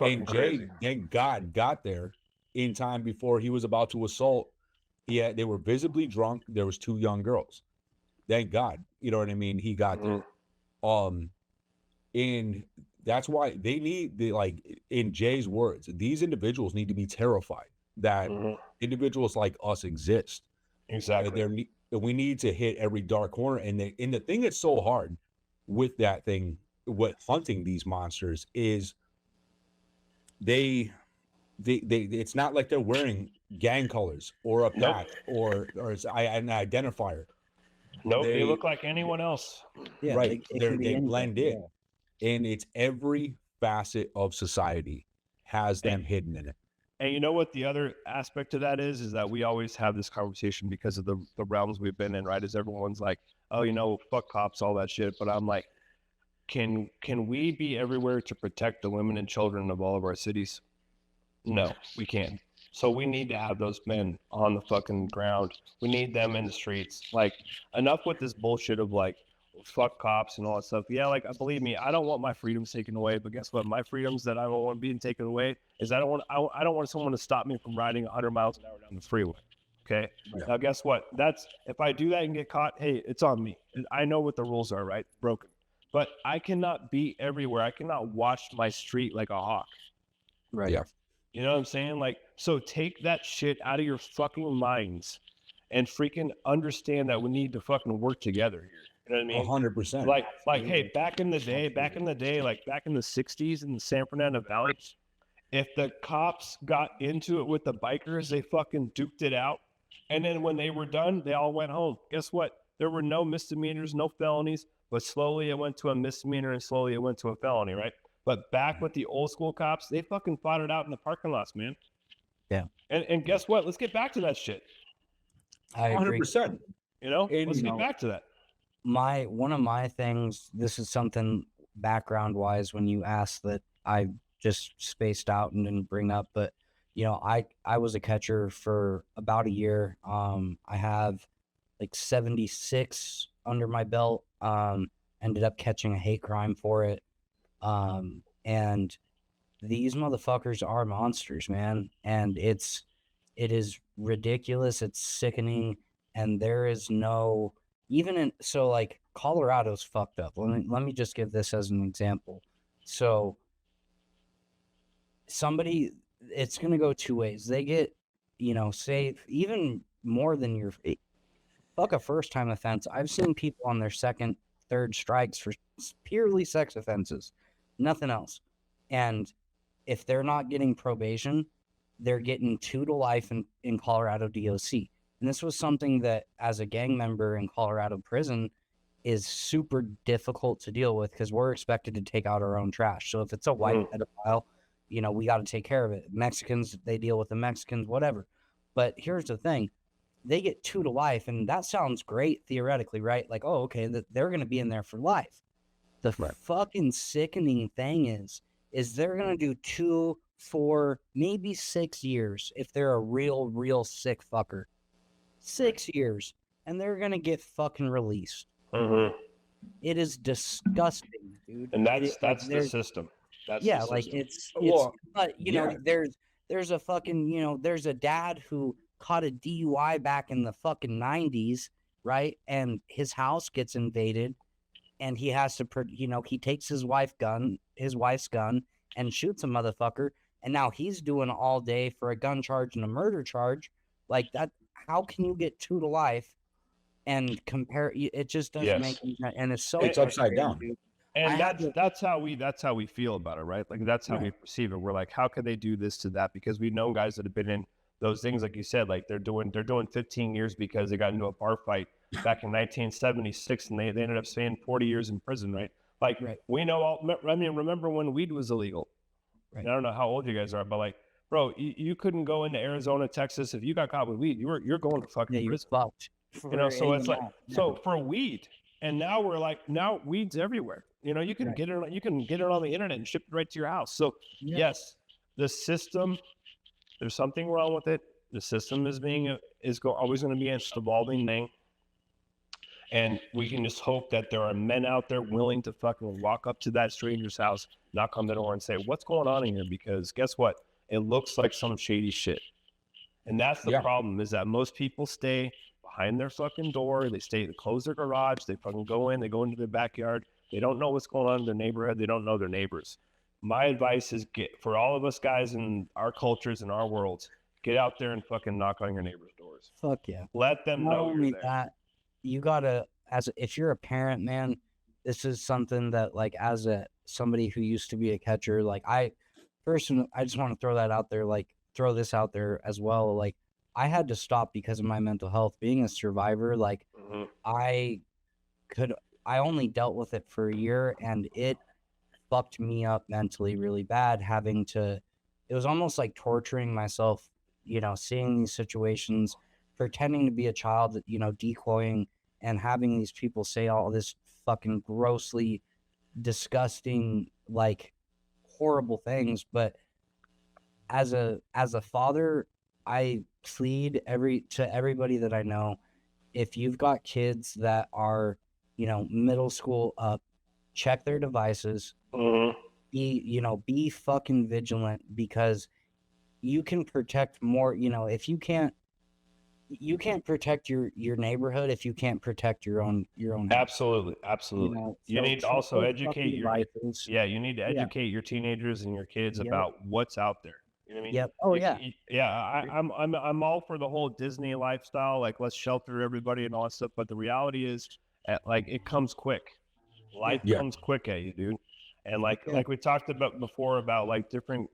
And Jay, thank God, got there in time before he was about to assault, they were visibly drunk. There was 2 young girls. Thank God. You know what I mean? He got there. And that's why they need like in Jay's words, these individuals need to be terrified that individuals like us exist. Exactly. We need to hit every dark corner. And the thing that's so hard with that thing, with hunting these monsters, is they it's not like they're wearing gang colors or a patch or an identifier. Nope, they look like anyone else. Yeah, right. they blend in. And it's every facet of society has them hidden in it. And you know what the other aspect of that is that we always have this conversation because of the realms we've been in, right? Is everyone's like, oh, you know, fuck cops, all that shit. But I'm like, can we be everywhere to protect the women and children of all of our cities? No, we can't. So we need to have those men on the fucking ground. We need them in the streets. Like, enough with this bullshit of like, fuck cops and all that stuff. Yeah, like, believe me, I don't want my freedoms taken away. But guess what? My freedoms that I don't want being taken away is I don't want someone to stop me from riding 100 miles an hour down the freeway. Okay. Yeah. Now, guess what? If I do that and get caught, hey, it's on me. I know what the rules are, right? Broken. But I cannot be everywhere. I cannot watch my street like a hawk. Right. Yeah. You know what I'm saying? Like, so take that shit out of your fucking minds and freaking understand that we need to fucking work together here. You know what I mean? 100%. Like, hey, back in the day, like back in the 60s in the San Fernando Valley, if the cops got into it with the bikers, they fucking duked it out. And then when they were done, they all went home. Guess what? There were no misdemeanors, no felonies, but slowly it went to a misdemeanor and slowly it went to a felony, right? But back with the old school cops, they fucking fought it out in the parking lots, man. Yeah. And guess what? Let's get back to that shit. I agree. 100%. You know, let's get back to that. One of my things, this is something background wise when you asked that I just spaced out and didn't bring up, but you know, I was a catcher for about a year. I have like 76 under my belt. Ended up catching a hate crime for it. And these motherfuckers are monsters, man. And it is ridiculous. It's sickening. And there is no, so like Colorado's fucked up. Let me just give this as an example. So it's going to go 2 ways. They get, you know, say even more than fuck a first time offense. I've seen people on their second, third strikes for purely sex offenses, nothing else. And if they're not getting probation, they're getting 2 to life in Colorado DOC. And this was something that as a gang member in Colorado prison is super difficult to deal with because we're expected to take out our own trash. So if it's a white pedophile, you know, we got to take care of it. Mexicans, they deal with the Mexicans, whatever. But here's the thing. They get 2 to life, and that sounds great theoretically, right? Like, oh, okay, they're going to be in there for life. The fucking sickening thing is they're going to do 2, 4, maybe 6 years if they're a real sick fucker. 6 years, and they're going to get fucking released. Mm-hmm. It is disgusting, dude. And that's the system. That's yeah, the like system. it's but you know, there's a fucking, you know, there's a dad who caught a DUI back in the fucking 90s, right? And his house gets invaded and he has to, you know, he takes his wife's gun and shoots a motherfucker. And now he's doing all day for a gun charge and a murder charge. Like that, how can you get 2 to life and compare? It just doesn't make any sense. And it's upside down. Dude. And that's how we feel about it, right? Like that's how we perceive it. We're like, how could they do this to that? Because we know guys that have been in those things, like you said, like they're doing 15 years because they got into a bar fight back in 1976 and they ended up staying 40 years in prison, right? Like we know I mean, remember when weed was illegal? Right. I don't know how old you guys are, but like, bro, you couldn't go into Arizona, Texas if you got caught with weed. You're going to fucking prison. Fucked. You know, so it's like so for weed, and now we're like weed's everywhere. You know, you can get it. You can get it on the internet and ship it right to your house. So yes, the system. There's something wrong with it. The system is always going to be an evolving thing, and we can just hope that there are men out there willing to fucking walk up to that stranger's house, knock on the door, and say, "What's going on in here?" Because guess what? it looks like some shady shit. And that's the Yeah. problem, is that most people stay behind their fucking door. They close their garage. They fucking go in. They go into their backyard. They don't know what's going on in their neighborhood. They don't know their neighbors. My advice is for all of us guys in our cultures and our worlds, get out there and fucking knock on your neighbors' doors. Fuck yeah. Let them Not know only you're there. that, you gotta, if you're a parent, man, this is something that, like, as somebody who used to be a catcher, like, I just want to throw that out there, like, throw this out there as well. Like, I had to stop because of my mental health. Being a survivor, like, I only dealt with it for a year, and it fucked me up mentally really bad. It was almost like torturing myself, seeing these situations, pretending to be a child, decoying, and having these people say all this fucking grossly disgusting, like, horrible things. But as a father, I plead to everybody that I know, if you've got kids that are, middle school up, check their devices. Be fucking vigilant, because you can protect more. If you can't protect your neighborhood if you can't protect your own Absolutely. You need to also educate you need to educate your teenagers and your kids about what's out there. You know what I mean? Yep. Oh yeah. I'm all for the whole Disney lifestyle, like let's shelter everybody and all that stuff. But the reality is, like, it comes quick. Life comes quick at you, dude. And like we talked about before, about like different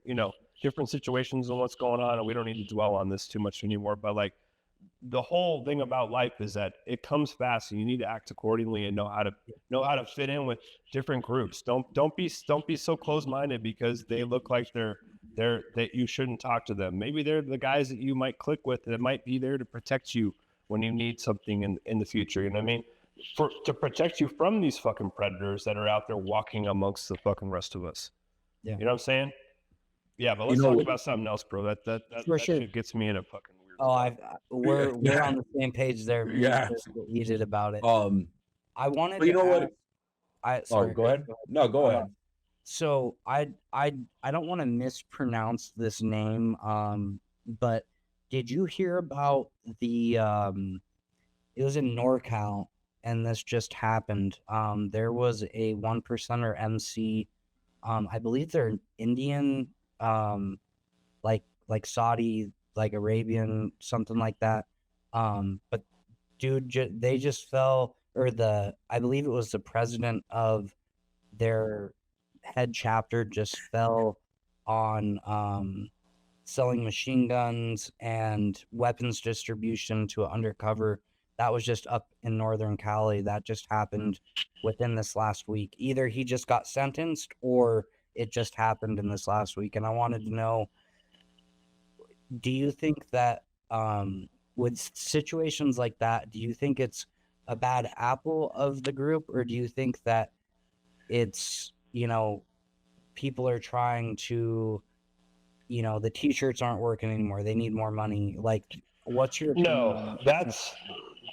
situations and what's going on, and we don't need to dwell on this too much anymore. But like, the whole thing about life is that it comes fast, and you need to act accordingly and know how to fit in with different groups. Don't be so close-minded because they look like that you shouldn't talk to them. Maybe they're the guys that you might click with that might be there to protect you when you need something in the future. You know what I mean? To protect you from these fucking predators that are out there walking amongst the fucking rest of us. Yeah. You know what I'm saying? Yeah, but let's talk about something else, bro. That shit gets me in a fucking weird. We're on the same page there. Yeah. You did about it. I wanted. But you know what? Sorry, go ahead. No, go ahead. So I don't want to mispronounce this name. But did you hear about the it was in NorCal, and this just happened. There was a 1%er MC. I believe they're Indian, like Saudi, like Arabian, something like that. But dude, they just fell, or I believe it was the president of their head chapter just fell on selling machine guns and weapons distribution to an undercover. That was just up in Northern Cali. That just happened within this last week. Either he just got sentenced or it just happened in this last week. And I wanted to know, do you think that with situations like that, do you think it's a bad apple of the group, or do you think that it's, people are trying to, the t-shirts aren't working anymore, they need more money? Like, what's your opinion? No, that's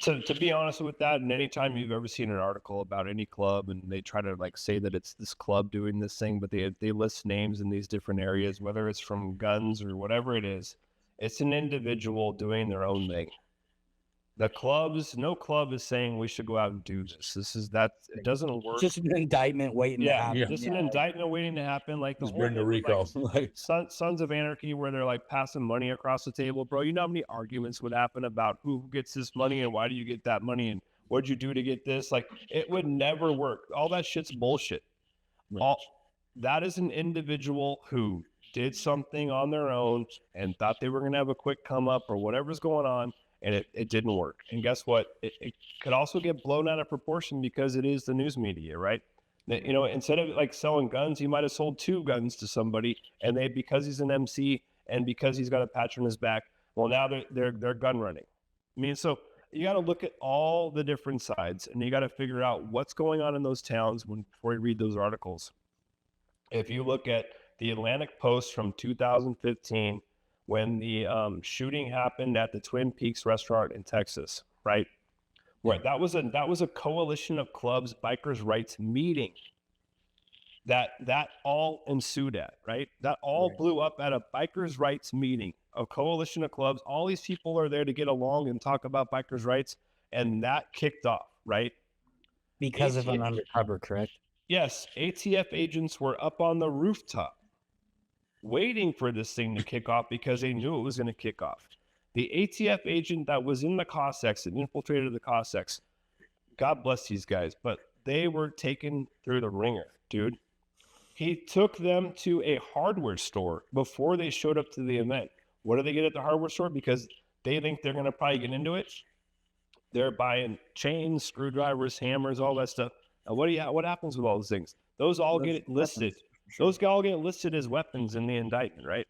to be honest with that. And anytime you've ever seen an article about any club and they try to like say that it's this club doing this thing, but they list names in these different areas, whether it's from guns or whatever it is, it's an individual doing their own thing. No club is saying we should go out and do this. It doesn't work. Just an indictment waiting to happen. Just an indictment waiting to happen. Like the Just bring the Rico. Like Sons of Anarchy, where they're like passing money across the table, bro. You know how many arguments would happen about who gets this money and why do you get that money and what'd you do to get this? Like, it would never work. All that shit's bullshit. Right. That is an individual who did something on their own and thought they were going to have a quick come up or whatever's going on. And it didn't work. And guess what? It could also get blown out of proportion because it is the news media, right? Instead of like selling guns, he might have sold 2 guns to somebody, and because he's an MC and because he's got a patch on his back, well, now they're gun running. I mean, so you got to look at all the different sides, and you got to figure out what's going on in those towns before you read those articles. If you look at the Atlantic Post from 2015. When the shooting happened at the Twin Peaks restaurant in Texas, right? Right. That was a coalition of clubs, bikers' rights meeting. that all ensued at, right? That all Right. blew up at a bikers' rights meeting, a coalition of clubs. All these people are there to get along and talk about bikers' rights, and that kicked off, right? Because of an ATF undercover, correct? Yes, ATF agents were up on the rooftop waiting for this thing to kick off because they knew it was going to kick off. The ATF agent that was in the Cossacks and infiltrated the Cossacks, God bless these guys, but they were taken through the ringer, dude. He took them to a hardware store before they showed up to the event. What do they get at the hardware store? Because they think they're going to probably get into it. They're buying chains, screwdrivers, hammers, all that stuff. Now, what happens with all those things? Those all get listed. Those all get listed as weapons in the indictment, right?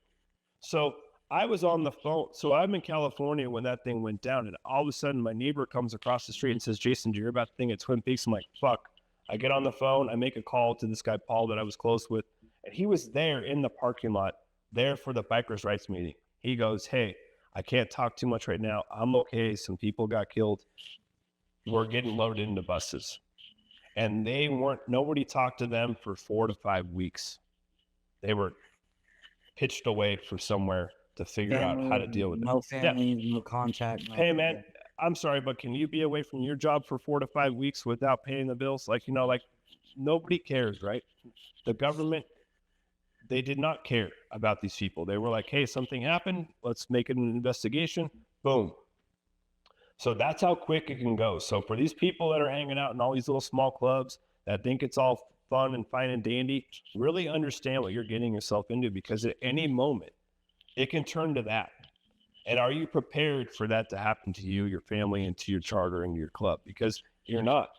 So I was on the phone. So I'm in California when that thing went down, and all of a sudden my neighbor comes across the street and says, "Jason, do you hear about the thing at Twin Peaks?" I'm like, "Fuck." I get on the phone. I make a call to this guy, Paul, that I was close with. And he was there in the parking lot, there for the bikers' rights meeting. He goes, "Hey, I can't talk too much right now. I'm okay. Some people got killed. We're getting loaded into buses." And nobody talked to them for 4 to 5 weeks. They were pitched away for somewhere to figure out how to deal with it. No family, no contact. Hey, nothing. man, I'm sorry, but can you be away from your job for 4 to 5 weeks without paying the bills? Like, nobody cares, right? The government, they did not care about these people. They were like, hey, something happened. Let's make it an investigation. Boom. So that's how quick it can go. So for these people that are hanging out in all these little small clubs that think it's all fun and fine and dandy, really understand what you're getting yourself into, because at any moment it can turn to that. And are you prepared for that to happen to you, your family, and to your charter and your club? Because you're not.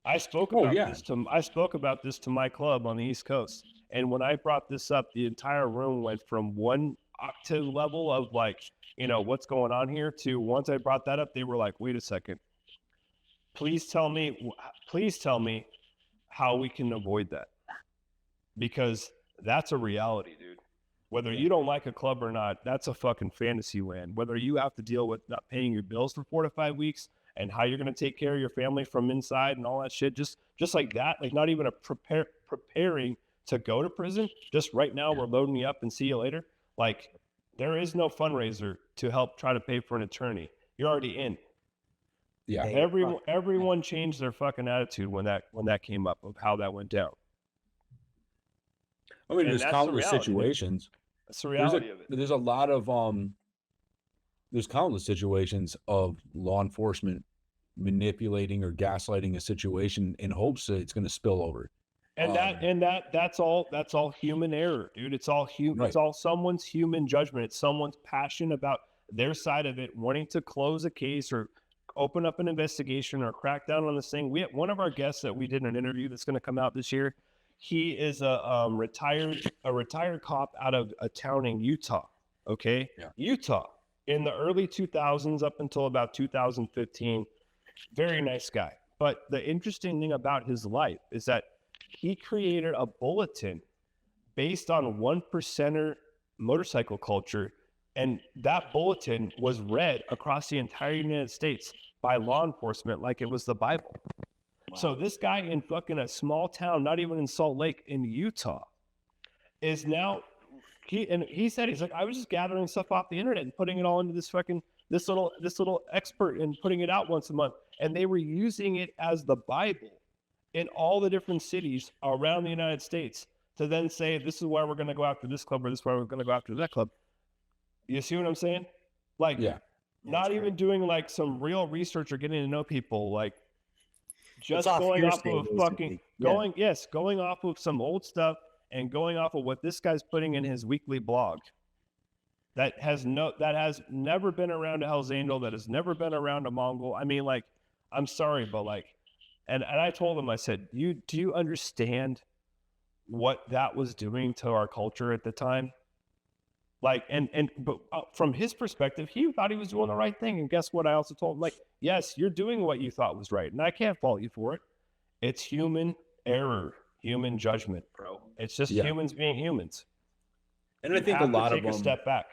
I spoke about this to my club on the East Coast. And when I brought this up, the entire room went from one octave level of like, what's going on here, to once I brought that up, they were like, wait a second. Please tell me how we can avoid that. Because that's a reality, dude. Whether you don't like a club or not, that's a fucking fantasy land. Whether you have to deal with not paying your bills for 4 to 5 weeks and how you're going to take care of your family from inside and all that shit, just like that, like not even preparing to go to prison. Just right now, we're loading you up and see you later. Like, there is no fundraiser to help try to pay for an attorney. You're already in. Yeah. Everyone changed their fucking attitude when that came up, of how that went down. I mean, And there's that's the countless reality. situations. That's the reality of it. There's a lot of there's countless situations of law enforcement manipulating or gaslighting a situation in hopes that it's going to spill over. And that's all human error, dude. It's all human. Right. It's all someone's human judgment. It's someone's passion about their side of it, wanting to close a case or open up an investigation or crack down on this thing. We have one of our guests that we did an interview that's going to come out this year. He is a retired cop out of a town in Utah. Okay, Yeah. Utah in the early 2000s up until about 2015. Very nice guy. But the interesting thing about his life is that he created a bulletin based on 1%er motorcycle culture, and that bulletin was read across the entire United States by law enforcement like it was the Bible. Wow. So this guy in fucking a small town, not even in Salt Lake, in Utah, is now he said, he's like, I was just gathering stuff off the internet and putting it all into this little expert and putting it out once a month, and they were using it as the Bible in all the different cities around the United States to then say, this is why we're going to go after this club, or this is why we're going to go after that club. You see what I'm saying? Like, Yeah. Not even doing like some real research or getting to know people, like just It's going off hearsay, of basically. going off of some old stuff and going off of what this guy's putting in his weekly blog. That has never been around a Hell's Angel, that has never been around a Mongol. I mean, like, I'm sorry, but like, and I told him, I said, do you understand what that was doing to our culture at the time? Like, but from his perspective, he thought he was doing the right thing. And guess what? I also told him, like, yes, you're doing what you thought was right, and I can't fault you for it. It's human error, human judgment, bro. It's just humans being humans. And I think a lot of them take a step back.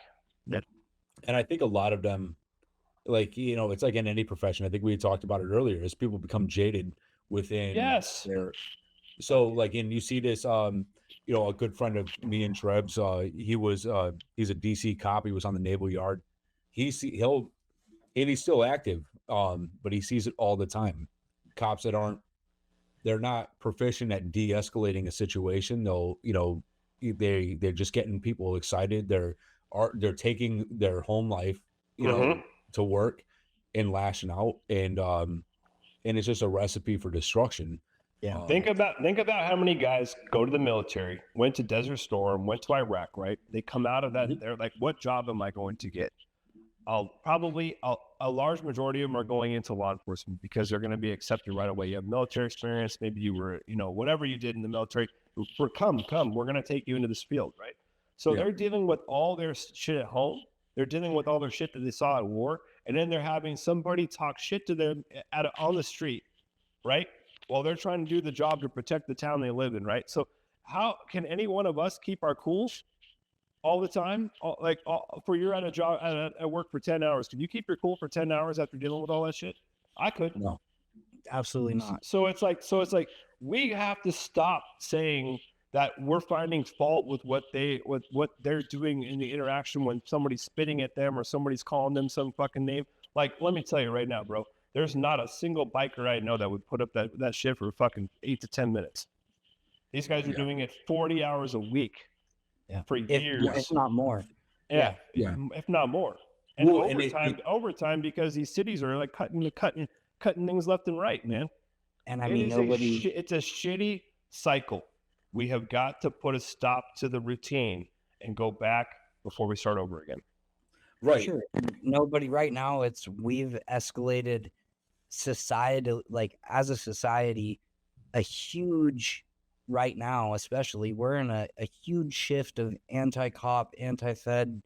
And I think a lot of them, like, it's like in any profession. I think we had talked about it earlier, as people become jaded within So like, and you see this, you know, a good friend of me and Treb's, he's a DC cop. He was on the Naval Yard. And he's still active, but he sees it all the time. Cops that they're not proficient at de-escalating a situation. They'll, you know, they're just getting people excited. They're taking their home life, you know, to work and lashing out, and it's just a recipe for destruction. Yeah. Think about how many guys go to the military, went to Desert Storm, went to Iraq, right? They come out of that, they're like, what job am I going to get? A large majority of them are going into law enforcement because they're going to be accepted right away. You have military experience, maybe you were, you know, whatever you did in the military, we're going to take you into this field, right? So they're dealing with all their shit at home. They're dealing with all their shit that they saw at war, and then they're having somebody talk shit to them on the street, right? While they're trying to do the job to protect the town they live in, right? So how can any one of us keep our cool all the time? For you're at a job at work for 10 hours. Can you keep your cool for 10 hours after dealing with all that shit? I could. No. Absolutely not. So it's like we have to stop saying that we're finding fault with what they're doing in the interaction when somebody's spitting at them or somebody's calling them some fucking name. Like, let me tell you right now, bro. There's not a single biker I know that would put up that shit for fucking 8 to 10 minutes. These guys are doing it 40 hours a week for years. If not more. Yeah. If not more. And Well, overtime because these cities are like cutting things left and right, man. And I mean, nobody. It's a shitty cycle. We have got to put a stop to the routine and go back before we start over again. Right. Sure. Nobody right now. We've escalated society, like as a society, a huge right now, especially we're in a huge shift of anti-cop, anti-fed,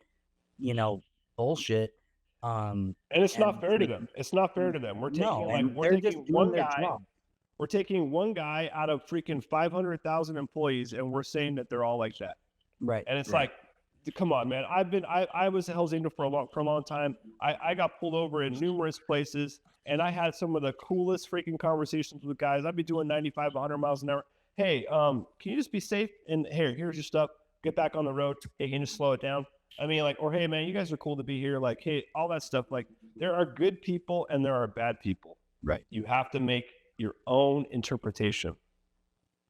you know, bullshit. And it's not fair to them. It's not fair to them. We're taking We're taking one guy out of freaking 500,000 employees, and we're saying that they're all like that. Right. And it's like, come on, man. I was a Hell's Angel for a long time. I got pulled over in numerous places, and I had some of the coolest freaking conversations with guys. I'd be doing 95, 100 miles an hour. Hey, can you just be safe? And here's your stuff. Get back on the road. Hey, can you just slow it down? I mean, like, or hey, man, you guys are cool to be here. Like, hey, all that stuff. Like, there are good people and there are bad people. Right. You have to make your own interpretation.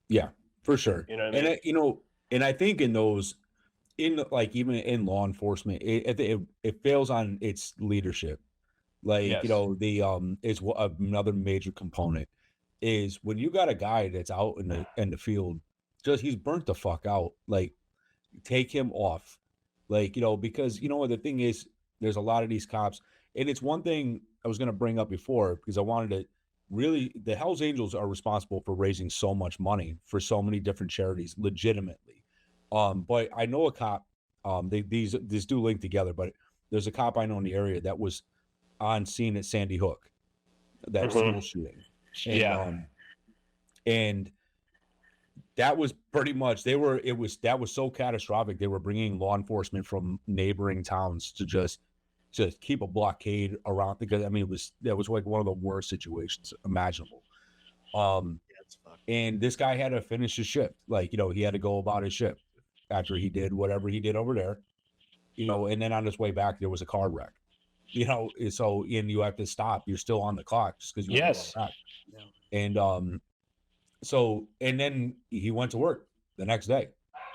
Yeah, for sure. You know what I mean? And I think in those, even in law enforcement, it fails on its leadership. Like, Yes. you know, is another major component is when you got a guy that's out in the field, just he's burnt the fuck out. Like, take him off. Like, you know, because you know what the thing is, there's a lot of these cops, and it's one thing I was going to bring up before because I wanted to really, the Hells Angels are responsible for raising so much money for so many different charities legitimately. But I know a cop, these do link together, but there's a cop I know in the area that was on scene at Sandy Hook, that school shooting. And, and that was pretty much, that was so catastrophic. They were bringing law enforcement from neighboring towns to just keep a blockade around, because I mean, that was like one of the worst situations imaginable. And this guy had to finish his shift. Like, you know, he had to go about his shift after he did whatever he did over there, you know, and then on his way back, there was a car wreck, you know, and you have to stop. You're still on the clock just because you Yes. And and then he went to work the next day.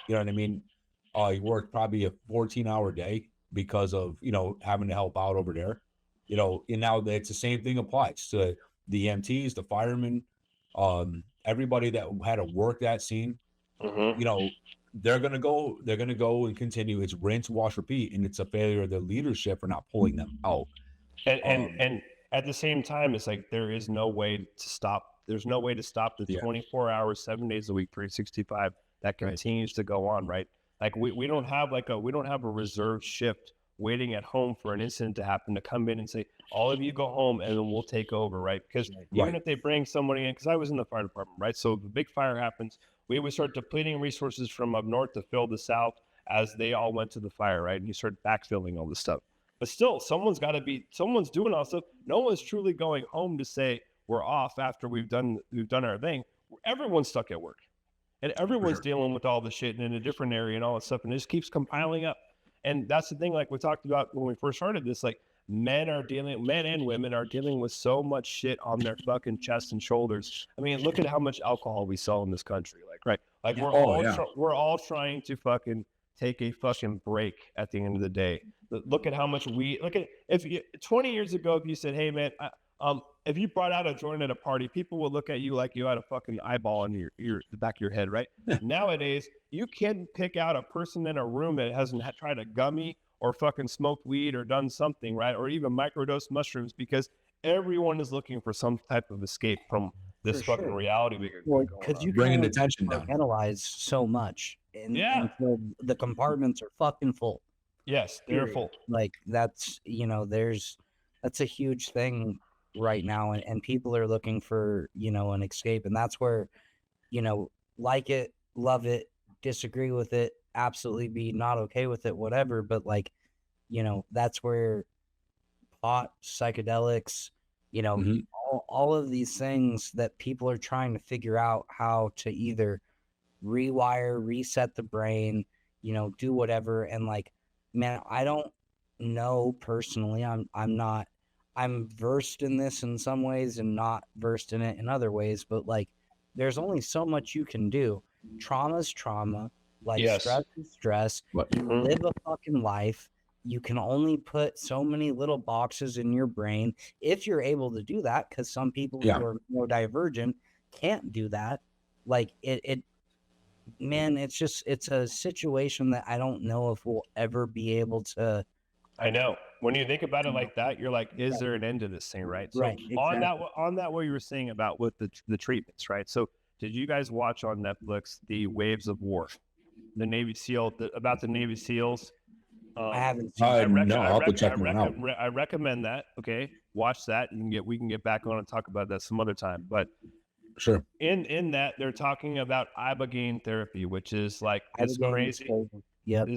You know what I mean? He worked probably a 14-hour day because of, you know, having to help out over there, you know, and now it's the same thing applies to the EMTs, the firemen, everybody that had to work that scene. You know, they're going to go and continue. It's rinse, wash, repeat. And it's a failure of the leadership for not pulling them out. And at the same time, it's like, there is no way to stop. There's no way to stop the 24 hours, 7 days a week, 365 that continues to go on. Right. Like we don't have a reserve shift waiting at home for an incident to happen to come in and say, all of you go home and then we'll take over. Right. Because even if they bring somebody in, because I was in the fire department, right. So the big fire happens, we would start depleting resources from up north to fill the south as they all went to the fire. Right. And you start backfilling all this stuff. But still, someone's doing all stuff. No one's truly going home to say we're off after we've done our thing. everyone's stuck at work, and everyone's dealing with all the shit in a different area and all that stuff, and it just keeps compiling up. And that's the thing, like we talked about when we first started this, like men and women are dealing with so much shit on their fucking chest and shoulders. I mean, look at how much alcohol we sell in this country, like, right? Like we're all trying to fucking take a fucking break at the end of the day. Look at how much if 20 years ago, if you said, hey man, if you brought out a joint at a party, people would look at you like you had a fucking eyeball in the back of your head, right? Nowadays, you can pick out a person in a room that hasn't tried a gummy or fucking smoked weed or done something, right? Or even microdose mushrooms, because everyone is looking for some type of escape from this fucking reality. Because you bringing the can tension down. analyze so much, and until the compartments are fucking full. Yes, they're full. Like that's that's a huge thing right now, and people are looking for an escape, and that's where like it, love it, disagree with it, absolutely be not okay with it, whatever, but like that's where pot, psychedelics, all of these things that people are trying to figure out how to either rewire, reset the brain, do whatever. And like, man, I don't know personally. I'm versed in this in some ways and not versed in it in other ways, but like there's only so much you can do. Trauma's trauma, like stress is stress. You live a fucking life. You can only put so many little boxes in your brain if you're able to do that, because some people who are neurodivergent can't do that. Like man, it's a situation that I don't know if we'll ever be able to. I know. When you think about it like that, you're like, is there an end to this thing, right? So exactly. on that, what you were saying about with the treatments, right? So did you guys watch on Netflix the Waves of War, the Navy SEAL about the Navy SEALs? I haven't seen. No, I'll have to check one out. I recommend that. Okay, watch that. We can get back on and talk about that some other time. But sure, in that they're talking about ibogaine therapy, which is like this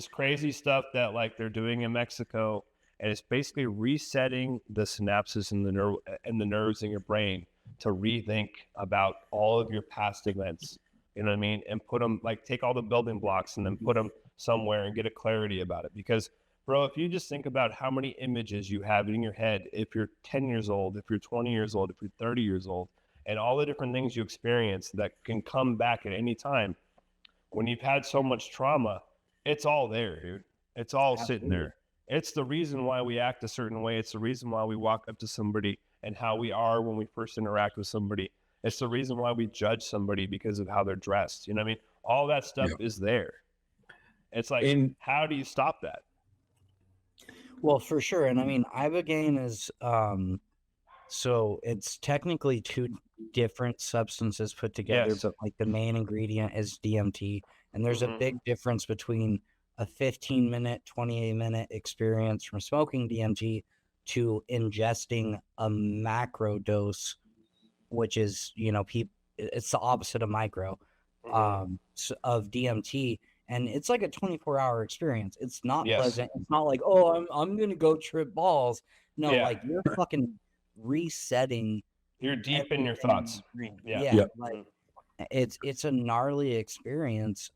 crazy stuff that like they're doing in Mexico, and it's basically resetting the synapses in the nerves in your brain to rethink about all of your past events. You know what I mean? And put them, like, take all the building blocks and then put them somewhere and get a clarity about it. Because, bro, if you just think about how many images you have in your head, if you're 10 years old, if you're 20 years old, if you're 30 years old, and all the different things you experience that can come back at any time, when you've had so much trauma, it's all there, dude. It's all sitting there. It's the reason why we act a certain way. It's the reason why we walk up to somebody and how we are when we first interact with somebody. It's the reason why we judge somebody because of how they're dressed. You know what I mean? All that stuff is there. It's like, how do you stop that? Well, for sure. And I mean, ibogaine is, so it's technically two different substances put together, but like the main ingredient is DMT. And there's a big difference between a 15-minute, 28-minute experience from smoking DMT to ingesting a macro dose, which is, it's the opposite of micro, of DMT. And it's like a 24-hour experience. It's not pleasant. It's not like, oh, I'm going to go trip balls. No, like you're fucking resetting. You're deep in your thoughts. Like it's a gnarly experience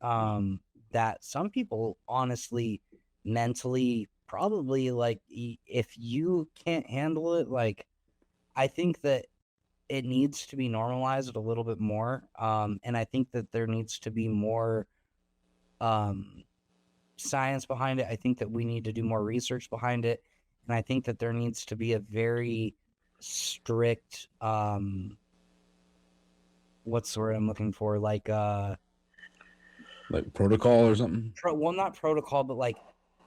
that some people honestly mentally probably, like, if you can't handle it, like, I think that it needs to be normalized a little bit more. And I think that there needs to be more science behind it. I think that we need to do more research behind it. And I think that there needs to be a very strict, what's the word I'm looking for? Like protocol or something? Well, not protocol, but like,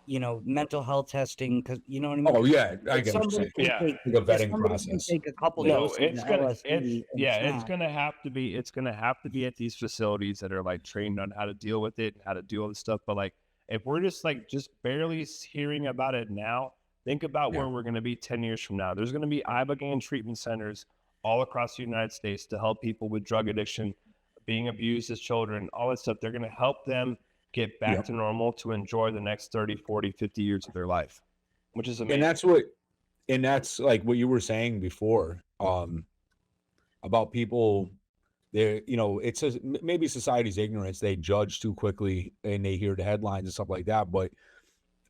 mental health testing, because you know what I mean. Oh yeah, I get what you're saying. Take a vetting process. Take a couple. It's gonna have to be at these facilities that are like trained on how to deal with it, how to deal with stuff. But like, if we're just barely hearing about it now, think about where we're gonna be 10 years from now. There's gonna be ibogaine treatment centers all across the United States to help people with drug addiction, being abused as children, all that stuff. They're gonna help them get back to normal to enjoy the next 30, 40, 50 years of their life, which is amazing. And that's like what you were saying before, about people they're, you know, it's maybe society's ignorance. They judge too quickly and they hear the headlines and stuff like that. But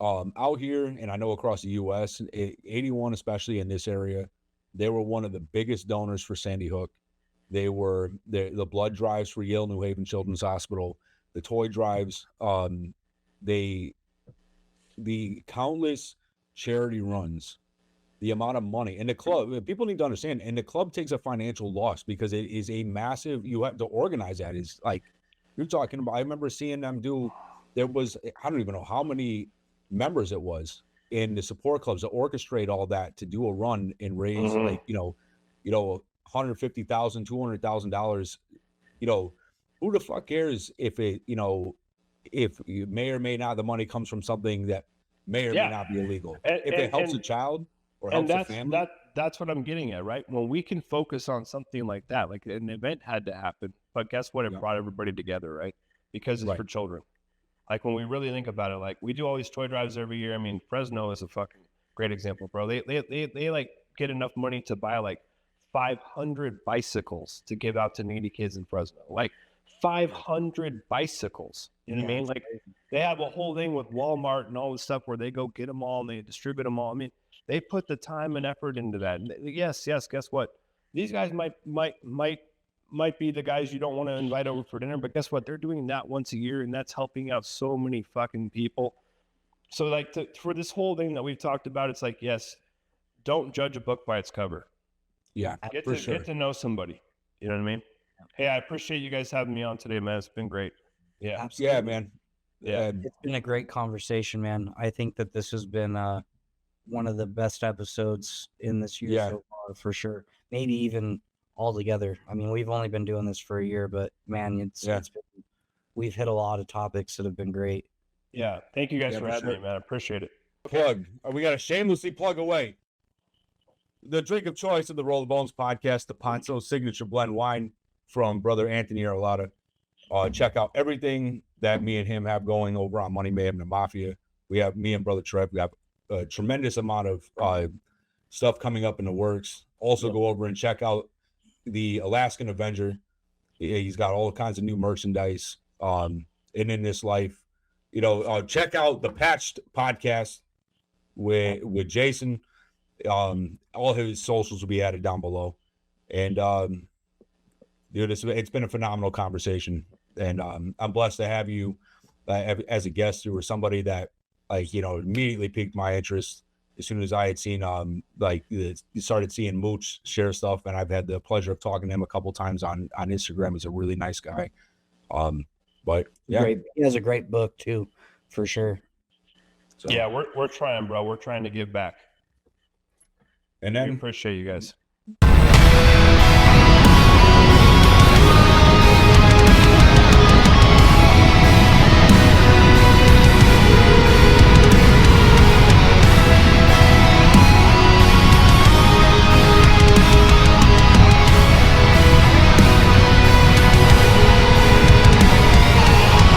out here, and I know across the U.S., 81 especially in this area, they were one of the biggest donors for Sandy Hook. They were the blood drives for Yale New Haven Children's Hospital, the toy drives, the countless charity runs, the amount of money, and the club. People need to understand, and the club takes a financial loss because it is a massive. You have to organize that. Is like you're talking about. I remember seeing them do. There was, I don't even know how many members it was in the support clubs to orchestrate all that to do a run and raise like $150,000, $200,000. You know, who the fuck cares if it, you know, if you may or may not the money comes from something that may or may not be illegal. If it helps a child or helps a family. That's what I'm getting at, right? When we can focus on something like that, like an event had to happen, but guess what? It brought everybody together, right? Because it's for children. Like when we really think about it, like we do all these toy drives every year. I mean, Fresno is a fucking great example, bro. They like get enough money to buy like 500 bicycles to give out to needy kids in Fresno. Like 500 bicycles. You know what I mean? Like they have a whole thing with Walmart and all this stuff where they go get them all and they distribute them all. I mean, they put the time and effort into that. And yes, guess what? These guys might be the guys you don't want to invite over for dinner, but guess what? They're doing that once a year, and that's helping out so many fucking people. So like for this whole thing that we've talked about, it's like, yes, don't judge a book by its cover. Yeah, get to know somebody. You know what I mean? Hey, I appreciate you guys having me on today, man. It's been great. Yeah. Absolutely. Yeah, man. Yeah. It's been a great conversation, man. I think that this has been one of the best episodes in this year so far, for sure. Maybe even all together. I mean, we've only been doing this for a year, but man, it's been, we've hit a lot of topics that have been great. Yeah. Thank you guys for having me, man. I appreciate it. Plug. We got to shamelessly plug away. The drink of choice of the Roll the Bones podcast, the Ponzo Signature Blend Wine from brother Anthony Arlotta. Check out everything that me and him have going over on Money Mayhem and the Mafia. We have me and brother Trev. We have a tremendous amount of stuff coming up in the works. Also go over and check out the Alaskan Avenger. He's got all kinds of new merchandise. And in this life, you know, check out the Patched podcast with Jason. All his socials will be added down below. And dude, it's been a phenomenal conversation, and I'm blessed to have you as a guest. You were somebody that, like, you know, immediately piqued my interest as soon as I had seen you started seeing Mooch share stuff, and I've had the pleasure of talking to him a couple times on Instagram. He's a really nice guy. But yeah, he has a great book too, for sure. So, yeah, we're trying, bro. We're trying to give back. And we then appreciate you guys.